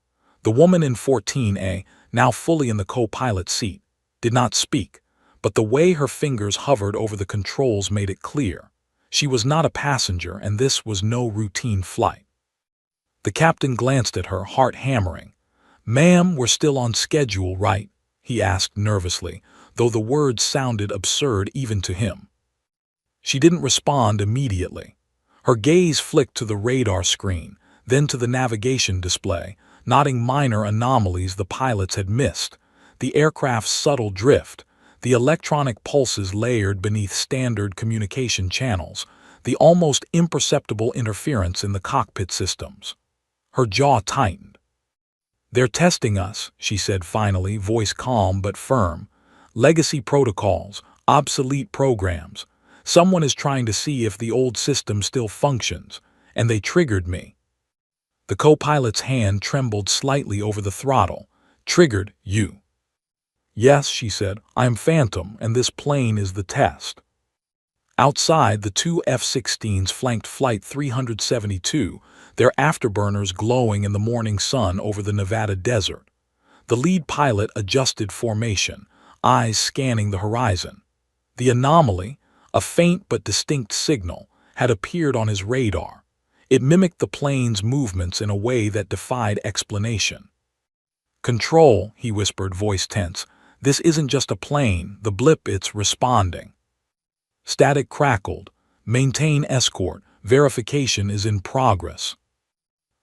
[SPEAKER 1] The woman in 14A, now fully in the co-pilot seat, did not speak, but the way her fingers hovered over the controls made it clear. She was not a passenger, and this was no routine flight. The captain glanced at her, heart hammering. "Ma'am, we're still on schedule, right?" he asked nervously, though the words sounded absurd even to him. She didn't respond immediately. Her gaze flicked to the radar screen, then to the navigation display, noting minor anomalies the pilots had missed, the aircraft's subtle drift, the electronic pulses layered beneath standard communication channels, the almost imperceptible interference in the cockpit systems. Her jaw tightened. "They're testing us," she said finally, voice calm but firm. "Legacy protocols, obsolete programs. Someone is trying to see if the old system still functions, and they triggered me." The co-pilot's hand trembled slightly over the throttle. "Triggered you?" "Yes," she said. "I'm Phantom, and this plane is the test." Outside, the two F-16s flanked Flight 372, their afterburners glowing in the morning sun over the Nevada desert. The lead pilot adjusted formation, eyes scanning the horizon. The anomaly, a faint but distinct signal, had appeared on his radar. It mimicked the plane's movements in a way that defied explanation. "Control," he whispered, voice tense. "This isn't just a plane, the blip, it's responding." Static crackled. "Maintain escort. Verification is in progress."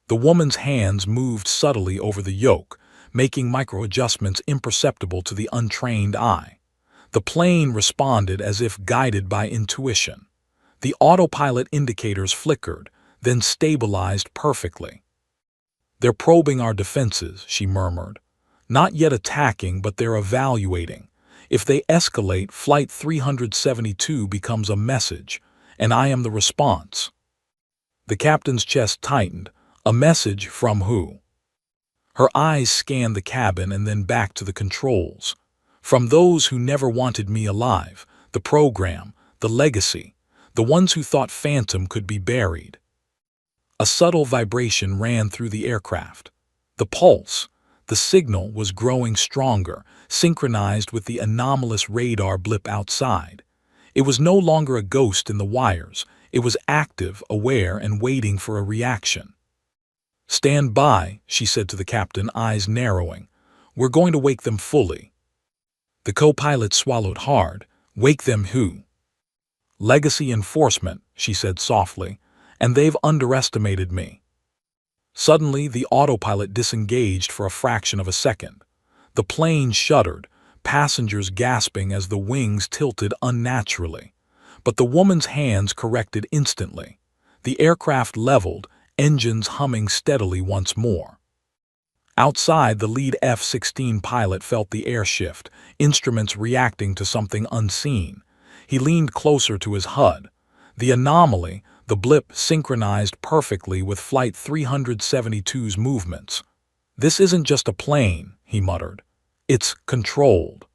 [SPEAKER 1] The woman's hands moved subtly over the yoke, making micro-adjustments imperceptible to the untrained eye. The plane responded as if guided by intuition. The autopilot indicators flickered, then stabilized perfectly. "They're probing our defenses," she murmured. "Not yet attacking, but they're evaluating. If they escalate, Flight 372 becomes a message, and I am the response." The captain's chest tightened. "A message from who?" Her eyes scanned the cabin and then back to the controls. "From those who never wanted me alive, the program, the legacy, the ones who thought Phantom could be buried." A subtle vibration ran through the aircraft. The pulse, the signal, was growing stronger, synchronized with the anomalous radar blip outside. It was no longer a ghost in the wires. It was active, aware, and waiting for a reaction. "Stand by," she said to the captain, eyes narrowing. "We're going to wake them fully." The co-pilot swallowed hard. "Wake them who?" "Legacy enforcement," she said softly, "and they've underestimated me." Suddenly, the autopilot disengaged for a fraction of a second. The plane shuddered, passengers gasping as the wings tilted unnaturally. But the woman's hands corrected instantly. The aircraft leveled, engines humming steadily once more. Outside, the lead F-16 pilot felt the air shift, instruments reacting to something unseen. He leaned closer to his HUD. The anomaly, the blip, synchronized perfectly with Flight 372's movements. "This isn't just a plane," he muttered. "It's controlled."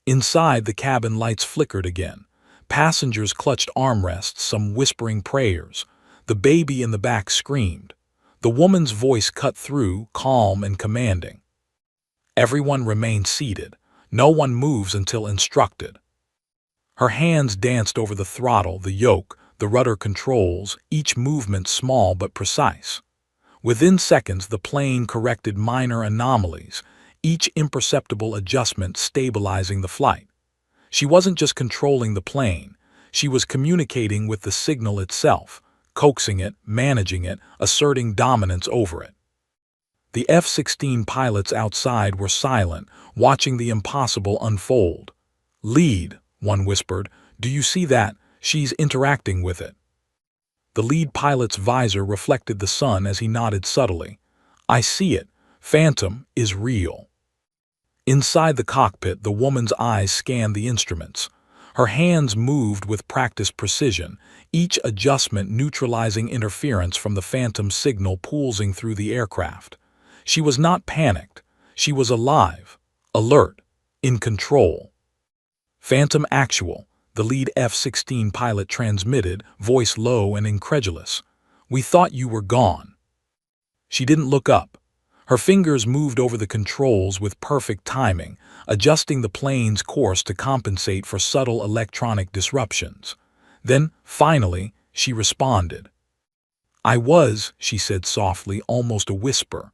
[SPEAKER 1] Inside, the cabin lights flickered again. Passengers clutched armrests, some whispering prayers. The baby in the back screamed. The woman's voice cut through, calm and commanding. "Everyone remain seated. No one moves until instructed." Her hands danced over the throttle, the yoke, the rudder controls, each movement small but precise. Within seconds, the plane corrected minor anomalies, each imperceptible adjustment stabilizing the flight. She wasn't just controlling the plane, she was communicating with the signal itself, coaxing it, managing it, asserting dominance over it. The F-16 pilots outside were silent, watching the impossible unfold. "Lead," one whispered. "Do you see that? She's interacting with it." The lead pilot's visor reflected the sun as he nodded subtly. "I see it. Phantom is real." Inside the cockpit, the woman's eyes scanned the instruments. Her hands moved with practiced precision, each adjustment neutralizing interference from the phantom signal pulsing through the aircraft. She was not panicked. She was alive, alert, in control. "Phantom actual," the lead F-16 pilot transmitted, voice low and incredulous. "We thought you were gone." She didn't look up. Her fingers moved over the controls with perfect timing, adjusting the plane's course to compensate for subtle electronic disruptions. Then, finally, she responded. "I was," she said softly, almost a whisper.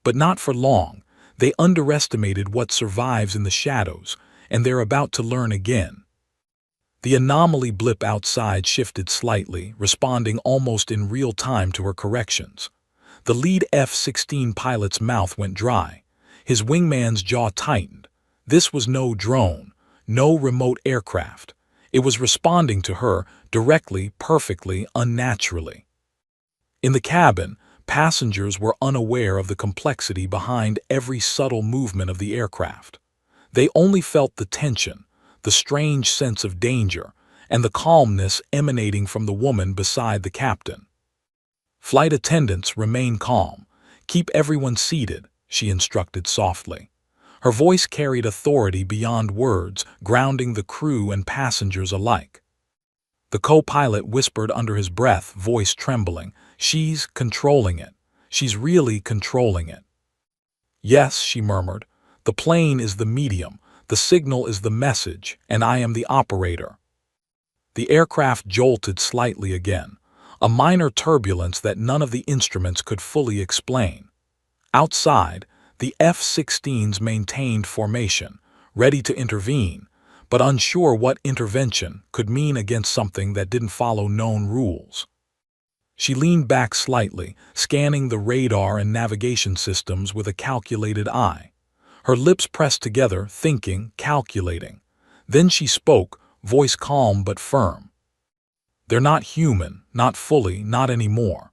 [SPEAKER 1] But not for long. They underestimated what survives in the shadows, and they're about to learn again. The anomaly blip outside shifted slightly, responding almost in real time to her corrections. The lead F-16 pilot's mouth went dry. His wingman's jaw tightened. This was no drone, no remote aircraft. It was responding to her, directly, perfectly, unnaturally. In the cabin, passengers were unaware of the complexity behind every subtle movement of the aircraft. They only felt the tension, the strange sense of danger, and the calmness emanating from the woman beside the captain. "Flight attendants, remain calm. Keep everyone seated," she instructed softly. Her voice carried authority beyond words, grounding the crew and passengers alike. The co-pilot whispered under his breath, voice trembling, "She's controlling it. She's really controlling it." "Yes," she murmured. "The plane is the medium, the signal is the message, and I am the operator." The aircraft jolted slightly again, a minor turbulence that none of the instruments could fully explain. Outside, the F-16s maintained formation, ready to intervene, but unsure what intervention could mean against something that didn't follow known rules. She leaned back slightly, scanning the radar and navigation systems with a calculated eye. Her lips pressed together, thinking, calculating. Then she spoke, voice calm but firm. "They're not human, not fully, not anymore.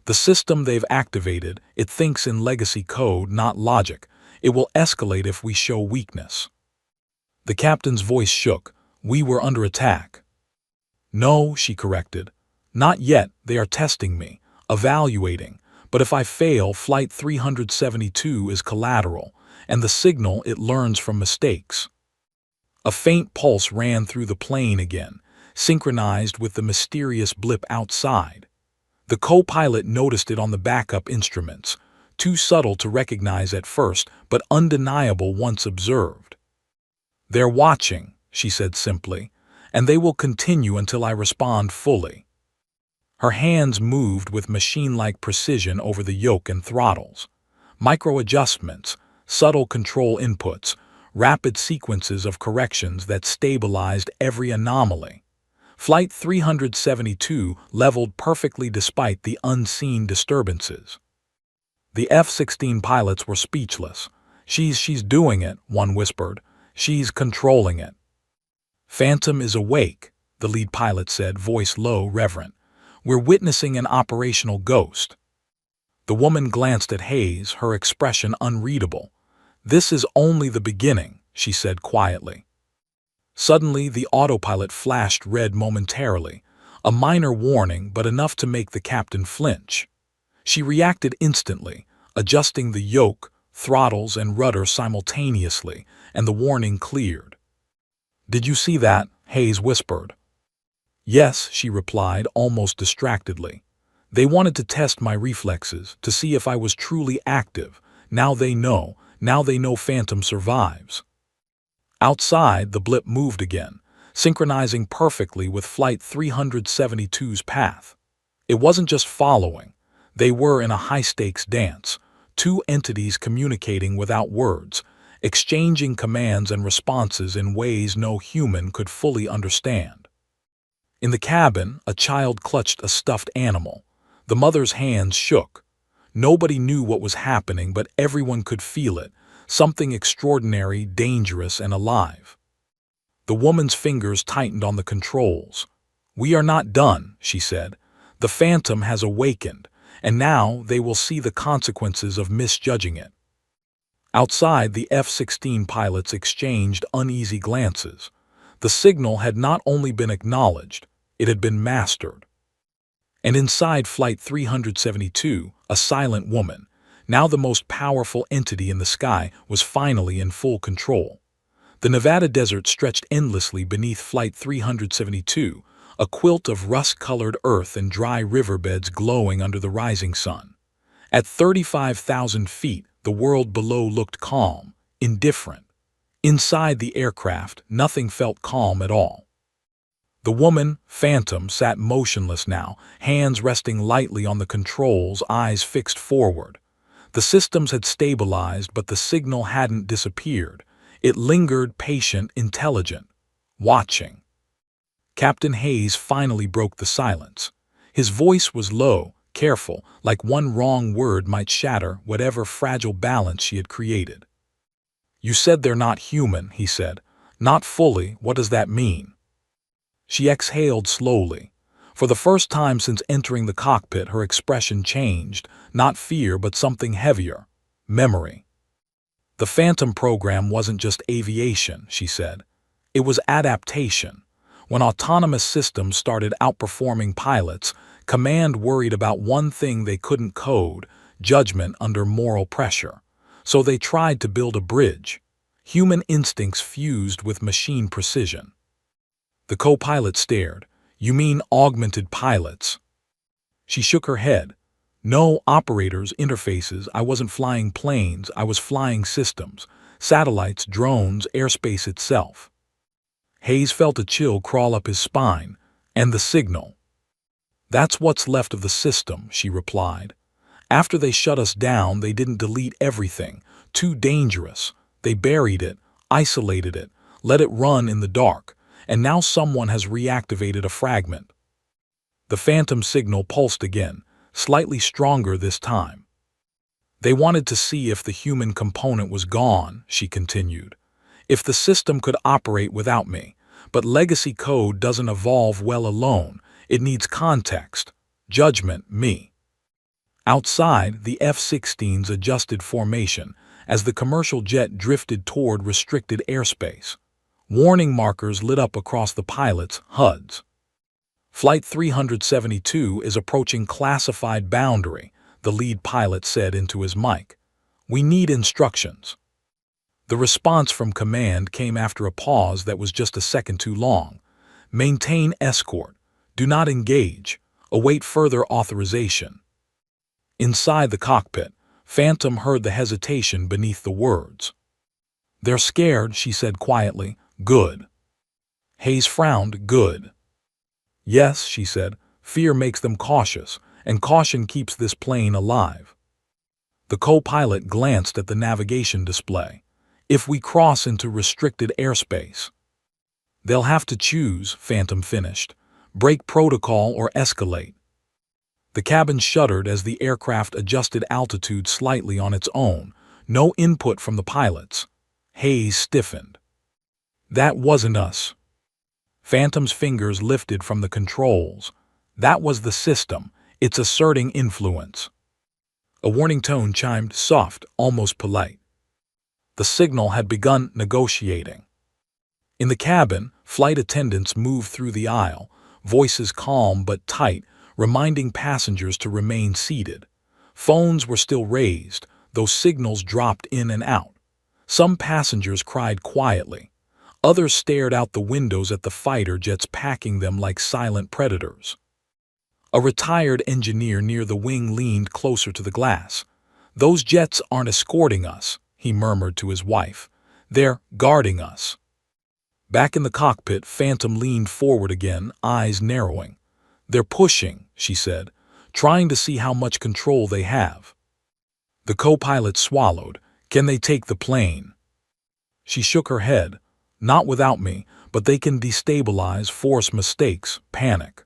[SPEAKER 1] The system they've activated, it thinks in legacy code, not logic. It will escalate if we show weakness." The captain's voice shook. "We were under attack." "No," she corrected. "Not yet. They are testing me, evaluating. But if I fail, Flight 372 is collateral, and the signal it learns from mistakes." A faint pulse ran through the plane again, synchronized with the mysterious blip outside. The co-pilot noticed it on the backup instruments, too subtle to recognize at first, but undeniable once observed. "They're watching," she said simply, "and they will continue until I respond fully." Her hands moved with machine-like precision over the yoke and throttles. Micro-adjustments, subtle control inputs, rapid sequences of corrections that stabilized every anomaly. Flight 372 leveled perfectly despite the unseen disturbances. The F-16 pilots were speechless. She's doing it," one whispered. "She's controlling it." "Phantom is awake," the lead pilot said, voice low, reverent. "We're witnessing an operational ghost." The woman glanced at Hayes, her expression unreadable. "This is only the beginning," she said quietly. Suddenly, the autopilot flashed red momentarily, a minor warning but enough to make the captain flinch. She reacted instantly, adjusting the yoke, throttles, and rudder simultaneously, and the warning cleared. "Did you see that?" Hayes whispered. "Yes," she replied, almost distractedly. "They wanted to test my reflexes, to see if I was truly active. Now they know Phantom survives." Outside, the blip moved again, synchronizing perfectly with Flight 372's path. It wasn't just following. They were in a high-stakes dance, two entities communicating without words, exchanging commands and responses in ways no human could fully understand. In the cabin, a child clutched a stuffed animal. The mother's hands shook. Nobody knew what was happening, but everyone could feel it, something extraordinary, dangerous, and alive. The woman's fingers tightened on the controls. "We are not done," she said. "The phantom has awakened, and now they will see the consequences of misjudging it." Outside, the F-16 pilots exchanged uneasy glances. The signal had not only been acknowledged, it had been mastered. And inside Flight 372, a silent woman, now the most powerful entity in the sky, was finally in full control. The Nevada desert stretched endlessly beneath Flight 372, a quilt of rust-colored earth and dry riverbeds glowing under the rising sun. At 35,000 feet, the world below looked calm, indifferent. Inside the aircraft, nothing felt calm at all. The woman, Phantom, sat motionless now, hands resting lightly on the controls, eyes fixed forward. The systems had stabilized, but the signal hadn't disappeared. It lingered, patient, intelligent, watching. Captain Hayes finally broke the silence. His voice was low, careful, like one wrong word might shatter whatever fragile balance she had created. "You said they're not human," he said. "Not fully. What does that mean?" She exhaled slowly. For the first time since entering the cockpit, her expression changed, not fear but something heavier, memory. "The Phantom program wasn't just aviation," she said. "It was adaptation. When autonomous systems started outperforming pilots, command worried about one thing they couldn't code: judgment under moral pressure. So they tried to build a bridge. Human instincts fused with machine precision." The co-pilot stared. "You mean augmented pilots?" She shook her head. "No, operators, interfaces. I wasn't flying planes, I was flying systems. Satellites, drones, airspace itself." Hayes felt a chill crawl up his spine. "And the signal?" "That's what's left of the system," she replied. "After they shut us down, they didn't delete everything. Too dangerous. They buried it, isolated it, let it run in the dark, and now someone has reactivated a fragment." The Phantom signal pulsed again, slightly stronger this time. "They wanted to see if the human component was gone," she continued. "If the system could operate without me. But legacy code doesn't evolve well alone. It needs context, judgment, me." Outside, the F-16s adjusted formation as the commercial jet drifted toward restricted airspace. Warning markers lit up across the pilots' HUDs. "Flight 372 is approaching classified boundary," the lead pilot said into his mic. "We need instructions." The response from command came after a pause that was just a second too long. "Maintain escort. Do not engage. Await further authorization." Inside the cockpit, Phantom heard the hesitation beneath the words. "They're scared," she said quietly. "Good." Hayes frowned. "Good." "Yes," she said. "Fear makes them cautious, and caution keeps this plane alive." The co-pilot glanced at the navigation display. "If we cross into restricted airspace." "They'll have to choose," Phantom finished. "Break protocol or escalate." The cabin shuddered as the aircraft adjusted altitude slightly on its own. No input from the pilots. Hayes stiffened. "That wasn't us." Phantom's fingers lifted from the controls. "That was the system. It's asserting influence." A warning tone chimed, soft, almost polite. The signal had begun negotiating. In the cabin, flight attendants moved through the aisle, voices calm but tight, reminding passengers to remain seated. Phones were still raised, though signals dropped in and out. Some passengers cried quietly. Others stared out the windows at the fighter jets packing them like silent predators. A retired engineer near the wing leaned closer to the glass. "Those jets aren't escorting us," he murmured to his wife. "They're guarding us." Back in the cockpit, Phantom leaned forward again, eyes narrowing. "They're pushing," she said, trying to see how much control they have. The co-pilot swallowed. Can they take the plane? She shook her head. Not without me, but they can destabilize, force mistakes, panic.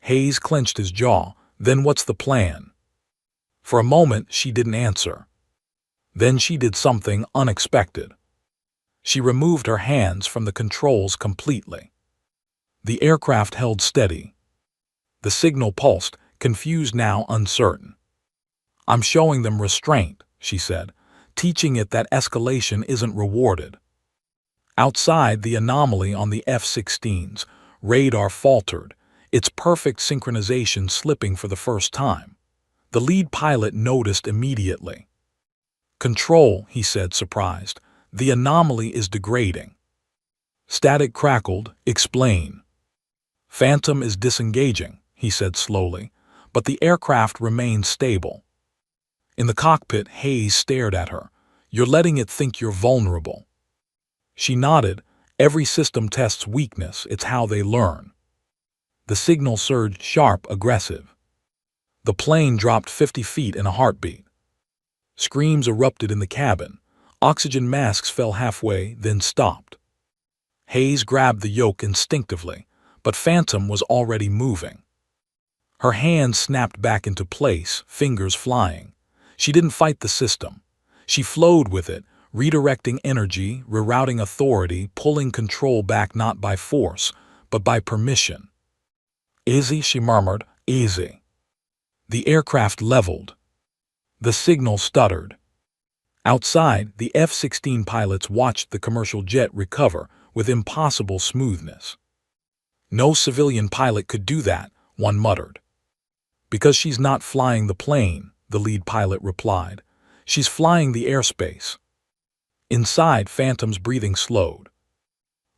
[SPEAKER 1] Hayes clenched his jaw. Then what's the plan? For a moment, she didn't answer. Then she did something unexpected. She removed her hands from the controls completely. The aircraft held steady. The signal pulsed, confused now uncertain. I'm showing them restraint, she said, teaching it that escalation isn't rewarded. Outside the anomaly on the F-16s, radar faltered, its perfect synchronization slipping for the first time. The lead pilot noticed immediately. Control, he said, surprised. The anomaly is degrading. Static crackled. Explain. Phantom is disengaging, he said slowly, but the aircraft remains stable. In the cockpit, Hayes stared at her. You're letting it think you're vulnerable. She nodded. Every system tests weakness. It's how they learn. The signal surged sharp, aggressive. The plane dropped 50 feet in a heartbeat. Screams erupted in the cabin. Oxygen masks fell halfway, then stopped. Hayes grabbed the yoke instinctively, but Phantom was already moving. Her hands snapped back into place, fingers flying. She didn't fight the system. She flowed with it, redirecting energy, rerouting authority, pulling control back not by force, but by permission. Easy, she murmured, easy. The aircraft leveled. The signal stuttered. Outside, the F-16 pilots watched the commercial jet recover with impossible smoothness. No civilian pilot could do that, one muttered. Because she's not flying the plane, the lead pilot replied. She's flying the airspace. Inside, Phantom's breathing slowed.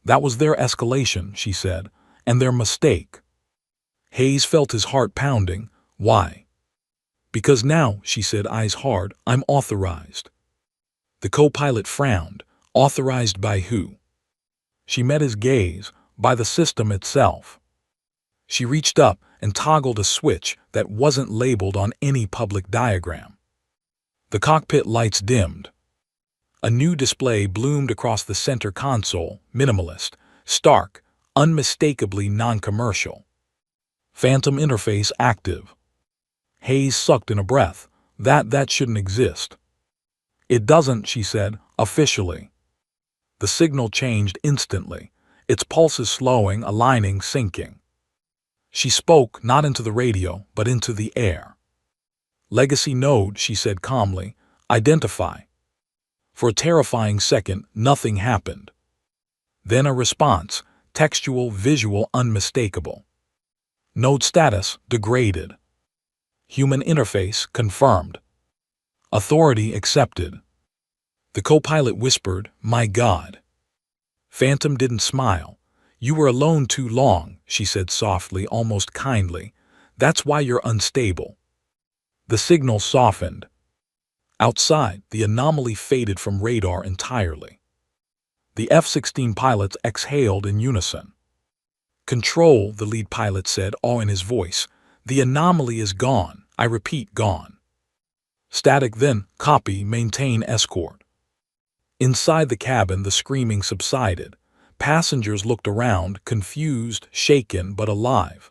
[SPEAKER 1] That was their escalation, she said, and their mistake. Hayes felt his heart pounding. Why? Because now, she said, eyes hard, I'm authorized. The co-pilot frowned. Authorized by who? She met his gaze. By the system itself. She reached up and toggled a switch that wasn't labeled on any public diagram. The cockpit lights dimmed. A new display bloomed across the center console, minimalist, stark, unmistakably non-commercial. Phantom interface active. Hayes sucked in a breath. That shouldn't exist. It doesn't, she said, officially. The signal changed instantly, its pulses slowing, aligning, syncing. She spoke not into the radio, but into the air. Legacy node, she said calmly, identify. For a terrifying second, nothing happened. Then a response, textual, visual, unmistakable. Node status, degraded. Human interface, confirmed. Authority accepted. The co-pilot whispered, my God. Phantom didn't smile. You were alone too long, she said softly, almost kindly. That's why you're unstable. The signal softened. Outside, the anomaly faded from radar entirely. The F-16 pilots exhaled in unison. Control, the lead pilot said, awe in his voice. The anomaly is gone. I repeat, gone. Static then, copy, maintain escort. Inside the cabin, the screaming subsided. Passengers looked around, confused, shaken, but alive.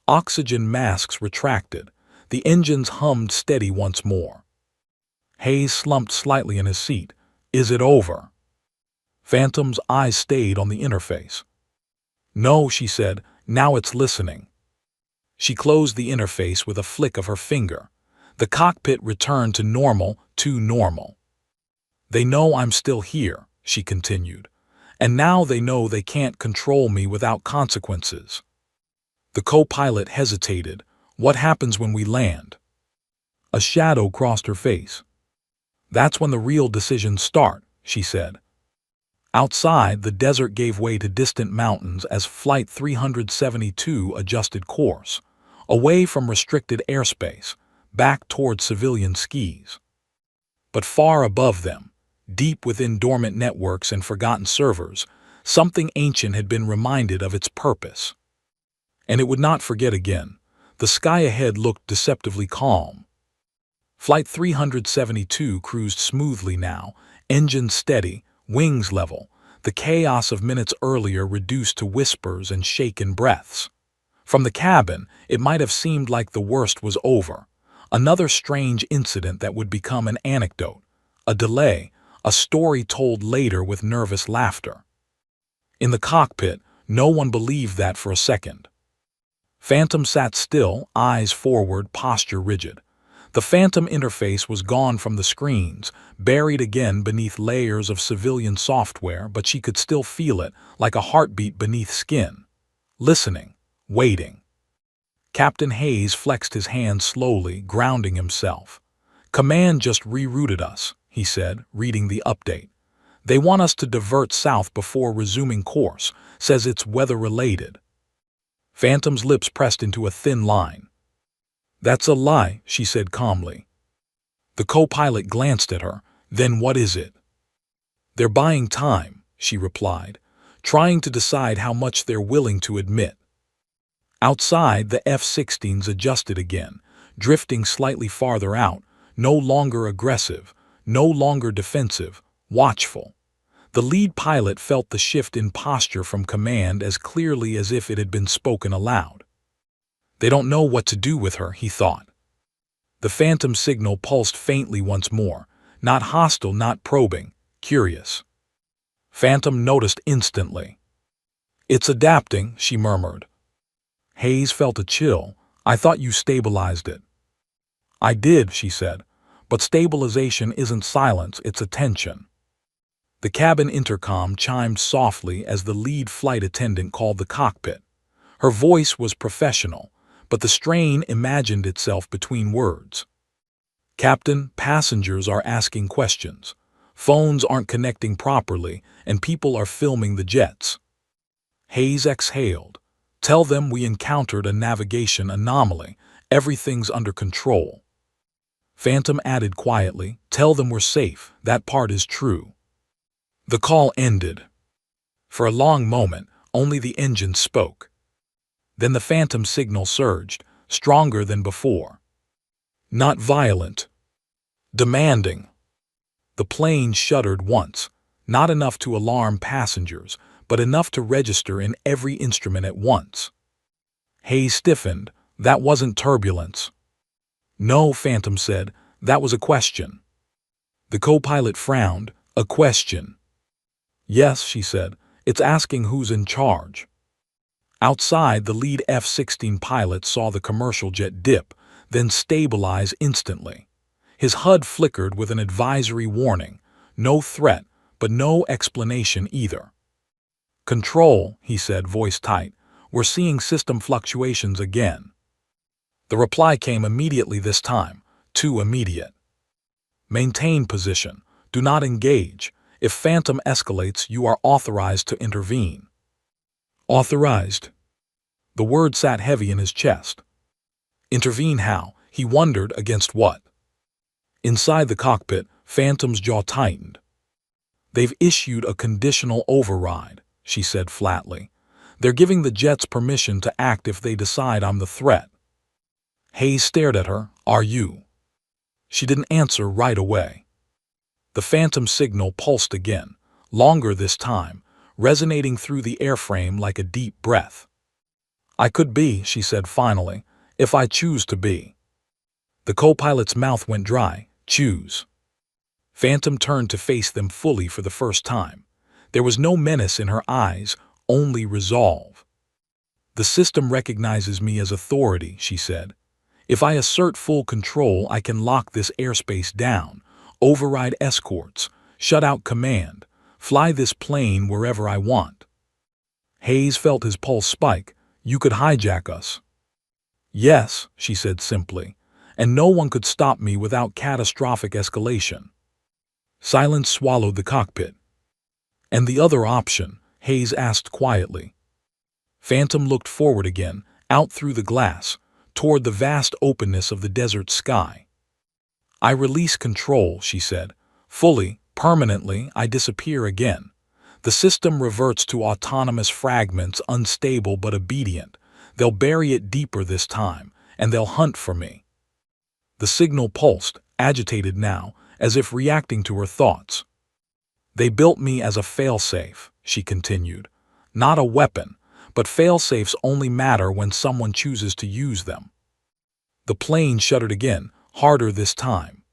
[SPEAKER 1] Oxygen masks retracted. The engines hummed steady once more. Hayes slumped slightly in his seat. Is it over? Phantom's eyes stayed on the interface. No, she said, now it's listening. She closed the interface with a flick of her finger. The cockpit returned to normal, too normal. They know I'm still here, she continued, and now they know they can't control me without consequences. The co-pilot hesitated. What happens when we land? A shadow crossed her face. That's when the real decisions start, she said. Outside, the desert gave way to distant mountains as Flight 372 adjusted course, away from restricted airspace, back toward civilian skies. But far above them, deep within dormant networks and forgotten servers, something ancient had been reminded of its purpose. And it would not forget again. The sky ahead looked deceptively calm. Flight 372 cruised smoothly now, engine steady, wings level, the chaos of minutes earlier reduced to whispers and shaken breaths. From the cabin, it might have seemed like the worst was over. Another strange incident that would become an anecdote, a delay, a story told later with nervous laughter. In the cockpit, no one believed that for a second. Phantom sat still, eyes forward, posture rigid. The Phantom interface was gone from the screens, buried again beneath layers of civilian software, but she could still feel it, like a heartbeat beneath skin. Listening, waiting. Captain Hayes flexed his hand slowly, grounding himself. "Command just rerouted us," he said, reading the update. "They want us to divert south before resuming course, says it's weather-related." Phantom's lips pressed into a thin line. "That's a lie," she said calmly. The co-pilot glanced at her. "Then what is it?" "They're buying time," she replied, trying to decide how much they're willing to admit. Outside, the F-16s adjusted again, drifting slightly farther out, no longer aggressive, no longer defensive, watchful. The lead pilot felt the shift in posture from command as clearly as if it had been spoken aloud. They don't know what to do with her, he thought. The Phantom signal pulsed faintly once more, not hostile, not probing, curious. Phantom noticed instantly. "It's adapting," she murmured. Hayes felt a chill. "I thought you stabilized it." "I did," she said, "but stabilization isn't silence, it's attention." The cabin intercom chimed softly as the lead flight attendant called the cockpit. Her voice was professional, but the strain imagined itself between words. "Captain, passengers are asking questions. Phones aren't connecting properly, and people are filming the jets." Hayes exhaled. "Tell them we encountered a navigation anomaly. Everything's under control." Phantom added quietly, "Tell them we're safe. That part is true." The call ended. For a long moment, only the engine spoke. Then the Phantom signal surged, stronger than before. Not violent. Demanding. The plane shuddered once, not enough to alarm passengers, but enough to register in every instrument at once. Hayes stiffened. "That wasn't turbulence." "No," Phantom said, "that was a question." The co-pilot frowned. "A question?" "Yes," she said, "it's asking who's in charge." Outside, the lead F-16 pilot saw the commercial jet dip, then stabilize instantly. His HUD flickered with an advisory warning. No threat, but no explanation either. "Control," he said, voice tight. "We're seeing system fluctuations again." The reply came immediately this time. Too immediate. "Maintain position. Do not engage. If Phantom escalates, you are authorized to intervene." Authorized. The word sat heavy in his chest. Intervene how? He wondered, against what? Inside the cockpit, Phantom's jaw tightened. "They've issued a conditional override," she said flatly. "They're giving the jets permission to act if they decide I'm the threat." Hayes stared at her. "Are you?" She didn't answer right away. The Phantom signal pulsed again, longer this time, resonating through the airframe like a deep breath. "I could be," she said finally, "if I choose to be." The co-pilot's mouth went dry. "Choose." Phantom turned to face them fully for the first time. There was no menace in her eyes, only resolve. "The system recognizes me as authority," she said. "If I assert full control, I can lock this airspace down, override escorts, shut out command, fly this plane wherever I want." Hayes felt his pulse spike. "You could hijack us." "Yes," she said simply, "and no one could stop me without catastrophic escalation." Silence swallowed the cockpit. "And the other option?" Hayes asked quietly. Phantom looked forward again, out through the glass, toward the vast openness of the desert sky. "I release control," she said. "Fully, permanently, I disappear again. The system reverts to autonomous fragments, unstable but obedient. They'll bury it deeper this time, and they'll hunt for me." The signal pulsed, agitated now, as if reacting to her thoughts. "They built me as a failsafe," she continued. "Not a weapon, but failsafes only matter when someone chooses to use them." The plane shuddered again, harder this time.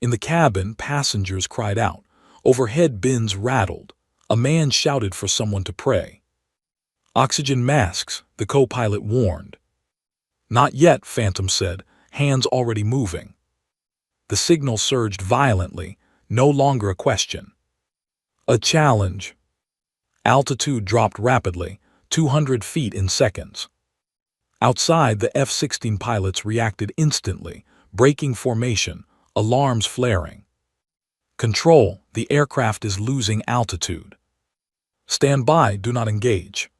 [SPEAKER 1] In the cabin, passengers cried out. Overhead bins rattled. A man shouted for someone to pray. "Oxygen masks," the co-pilot warned. "Not yet," Phantom said, hands already moving. The signal surged violently, no longer a question. A challenge. Altitude dropped rapidly, 200 feet in seconds. Outside, the F-16 pilots reacted instantly, breaking formation, alarms flaring. "Control, the aircraft is losing altitude." "Stand by, do not engage."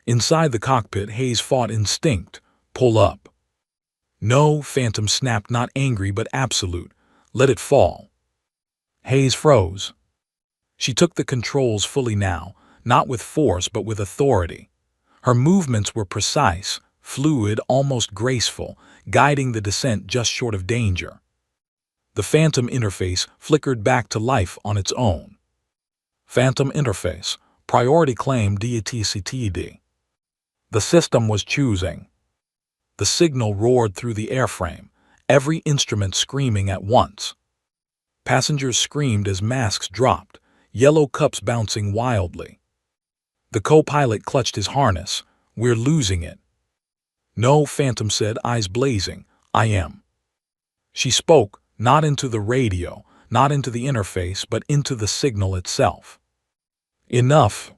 [SPEAKER 1] Inside the cockpit, Hayes fought instinct. "Pull up." "No," Phantom snapped, not angry but absolute. "Let it fall." Hayes froze. She took the controls fully now, not with force but with authority. Her movements were precise, fluid, almost graceful, guiding the descent just short of danger. The Phantom interface flickered back to life on its own. Phantom interface, priority claim DATCTD. The system was choosing. The signal roared through the airframe, every instrument screaming at once. Passengers screamed as masks dropped, yellow cups bouncing wildly. The co-pilot clutched his harness. "We're losing it." "No," Phantom said, eyes blazing. "I am." She spoke, not into the radio, not into the interface, but into the signal itself. "Enough."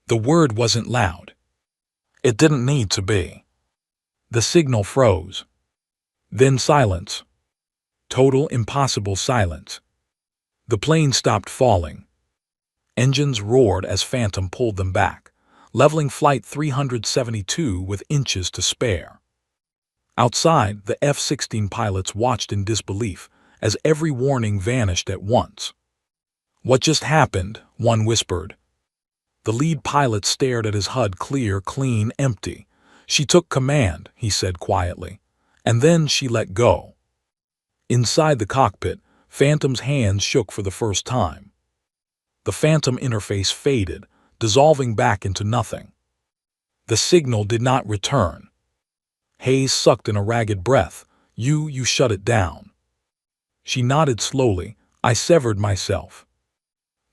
[SPEAKER 1] The word wasn't loud. It didn't need to be. The signal froze. Then silence. Total, impossible silence. The plane stopped falling. Engines roared as Phantom pulled them back, leveling Flight 372 with inches to spare. Outside, the F-16 pilots watched in disbelief as every warning vanished at once. "What just happened?" one whispered. The lead pilot stared at his HUD, clear, clean, empty. "She took command," he said quietly, "and then she let go." Inside the cockpit, Phantom's hands shook for the first time. The Phantom interface faded, dissolving back into nothing. The signal did not return. Hayes sucked in a ragged breath. You shut it down." She nodded slowly. "I severed myself."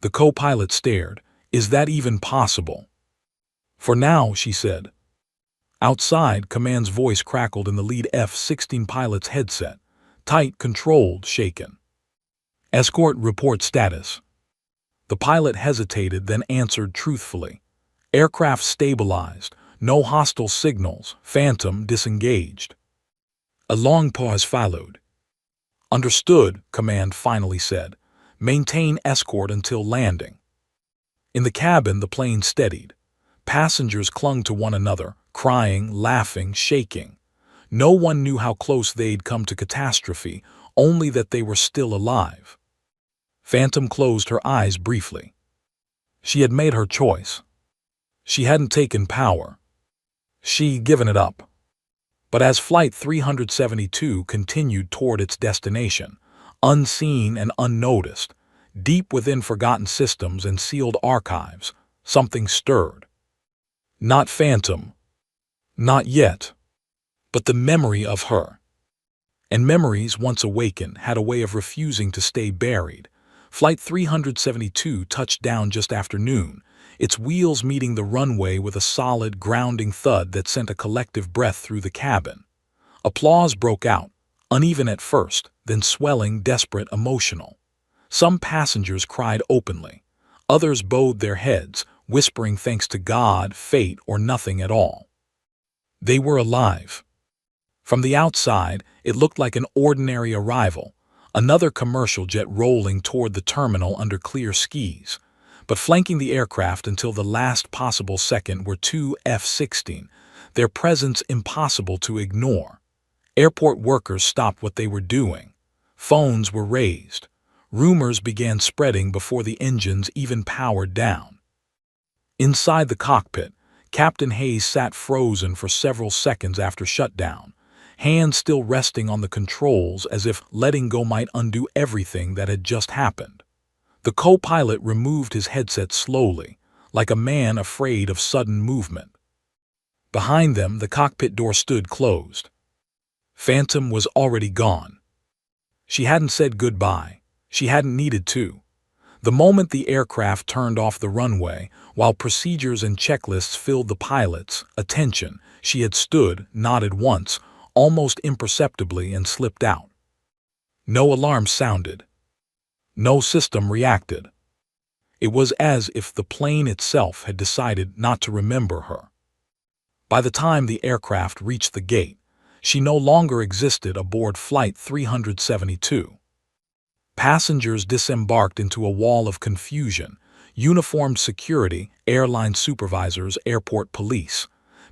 [SPEAKER 1] The co-pilot stared. "Is that even possible?" "For now," she said. Outside, Command's voice crackled in the lead F-16 pilot's headset. Tight, controlled, shaken. "Escort report status." The pilot hesitated, then answered truthfully. "Aircraft stabilized. No hostile signals. Phantom disengaged." A long pause followed. "Understood," Command finally said. "Maintain escort until landing." In the cabin, the plane steadied. Passengers clung to one another, crying, laughing, shaking. No one knew how close they'd come to catastrophe, only that they were still alive. Phantom closed her eyes briefly. She had made her choice. She hadn't taken power. She'd given it up. But as Flight 372 continued toward its destination, unseen and unnoticed, deep within forgotten systems and sealed archives, something stirred. Not Phantom. Not yet. But the memory of her. And memories, once awakened, had a way of refusing to stay buried. Flight 372 touched down just after noon, its wheels meeting the runway with a solid, grounding thud that sent a collective breath through the cabin. Applause broke out, uneven at first, then swelling, desperate, emotional. Some passengers cried openly. Others bowed their heads, whispering thanks to God, fate, or nothing at all. They were alive. From the outside, it looked like an ordinary arrival, another commercial jet rolling toward the terminal under clear skies. But flanking the aircraft until the last possible second were two F-16, their presence impossible to ignore. Airport workers stopped what they were doing. Phones were raised. Rumors began spreading before the engines even powered down. Inside the cockpit, Captain Hayes sat frozen for several seconds after shutdown, hands still resting on the controls as if letting go might undo everything that had just happened. The co-pilot removed his headset slowly, like a man afraid of sudden movement. Behind them, the cockpit door stood closed. Phantom was already gone. She hadn't said goodbye. She hadn't needed to. The moment the aircraft turned off the runway, while procedures and checklists filled the pilot's attention, she had stood, nodded once, almost imperceptibly, and slipped out. No alarm sounded. No system reacted. It was as if the plane itself had decided not to remember her. By the time the aircraft reached the gate, she no longer existed aboard Flight 372. Passengers disembarked into a wall of confusion: uniformed security, airline supervisors, airport police.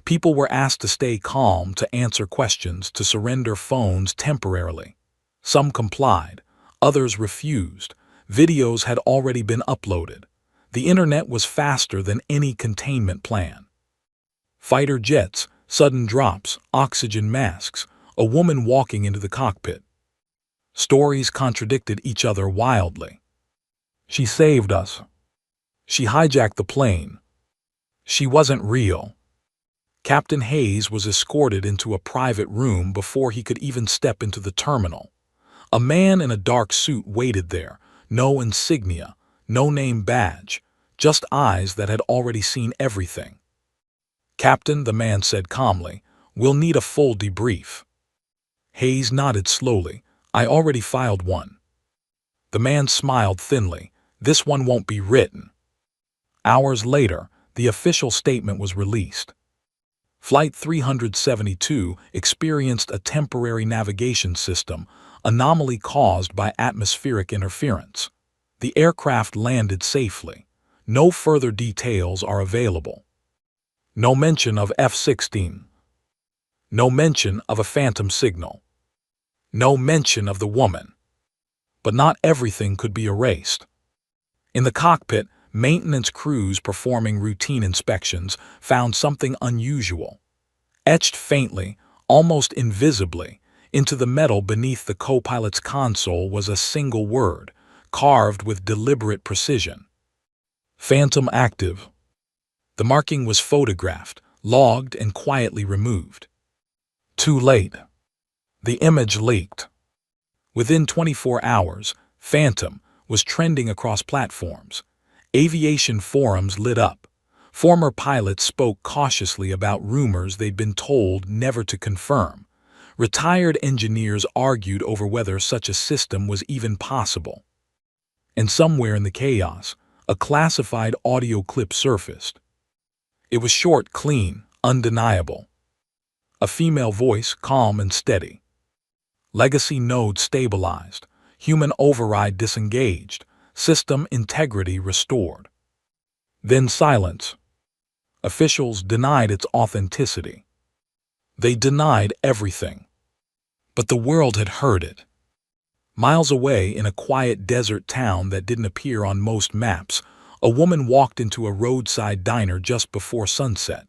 [SPEAKER 1] People were asked to stay calm, to answer questions, to surrender phones temporarily. Some complied, others refused. Videos had already been uploaded. The internet was faster than any containment plan. Fighter jets, sudden drops, oxygen masks, a woman walking into the cockpit. Stories contradicted each other wildly. She saved us. She hijacked the plane. She wasn't real. Captain Hayes was escorted into a private room before he could even step into the terminal. A man in a dark suit waited there, no insignia, no name badge, just eyes that had already seen everything. "Captain," the man said calmly, "we'll need a full debrief." Hayes nodded slowly. "I already filed one." The man smiled thinly. "This one won't be written." Hours later, the official statement was released. Flight 372 experienced a temporary navigation system anomaly caused by atmospheric interference. The aircraft landed safely. No further details are available. No mention of F-16. No mention of a phantom signal. No mention of the woman. But not everything could be erased. In the cockpit, maintenance crews performing routine inspections found something unusual. Etched faintly, almost invisibly, into the metal beneath the co-pilot's console was a single word, carved with deliberate precision: "Phantom active." The marking was photographed, logged, and quietly removed. Too late. The image leaked. Within 24 hours, Phantom was trending across platforms. Aviation forums lit up. Former pilots spoke cautiously about rumors they'd been told never to confirm. Retired engineers argued over whether such a system was even possible. And somewhere in the chaos, a classified audio clip surfaced. It was short, clean, undeniable. A female voice, calm and steady. Legacy node stabilized. Human override disengaged. System integrity restored. Then silence. Officials denied its authenticity. They denied everything. But the world had heard it. Miles away, in a quiet desert town that didn't appear on most maps, a woman walked into a roadside diner just before sunset.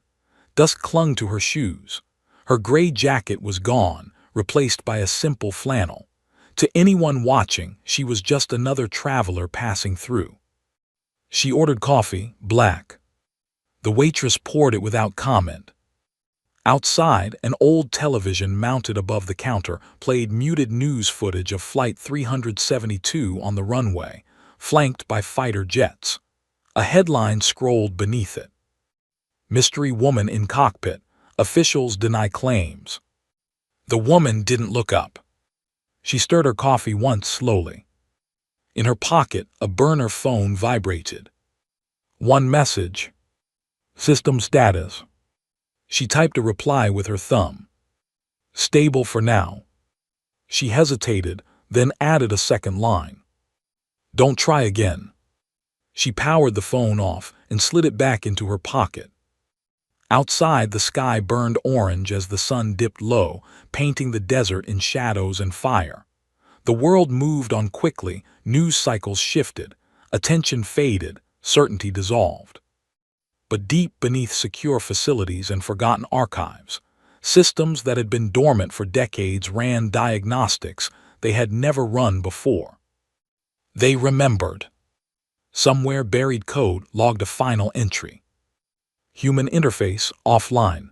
[SPEAKER 1] Dust clung to her shoes. Her gray jacket was gone, replaced by a simple flannel. To anyone watching, she was just another traveler passing through. She ordered coffee, black. The waitress poured it without comment. Outside, an old television mounted above the counter played muted news footage of Flight 372 on the runway, flanked by fighter jets. A headline scrolled beneath it: "Mystery woman in cockpit. Officials deny claims." The woman didn't look up. She stirred her coffee once slowly. In her pocket, a burner phone vibrated. One message: "System status." She typed a reply with her thumb. "Stable for now." She hesitated, then added a second line: "Don't try again." She powered the phone off and slid it back into her pocket. Outside, the sky burned orange as the sun dipped low, painting the desert in shadows and fire. The world moved on quickly, news cycles shifted, attention faded, certainty dissolved. But deep beneath secure facilities and forgotten archives, Systems that had been dormant for decades ran diagnostics they had never run before. They remembered. Somewhere buried code logged a final entry. Human interface offline.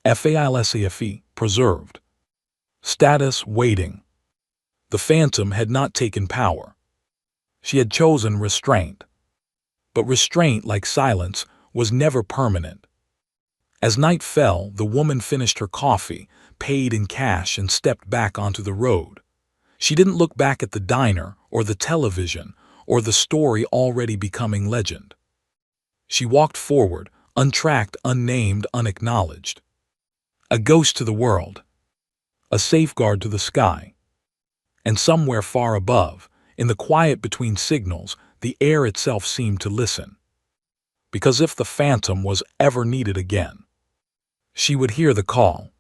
[SPEAKER 1] FAILSAFE preserved. Status waiting. The phantom had not taken power. She had chosen restraint. But restraint, like silence, was never permanent. As night fell, the woman finished her coffee, paid in cash, and stepped back onto the road. She didn't look back at the diner or the television or the story already becoming legend. She walked forward, untracked, unnamed, unacknowledged. A ghost to the world. A safeguard to the sky. And somewhere far above, in the quiet between signals, the air itself seemed to listen. Because if the phantom was ever needed again, she would hear the call.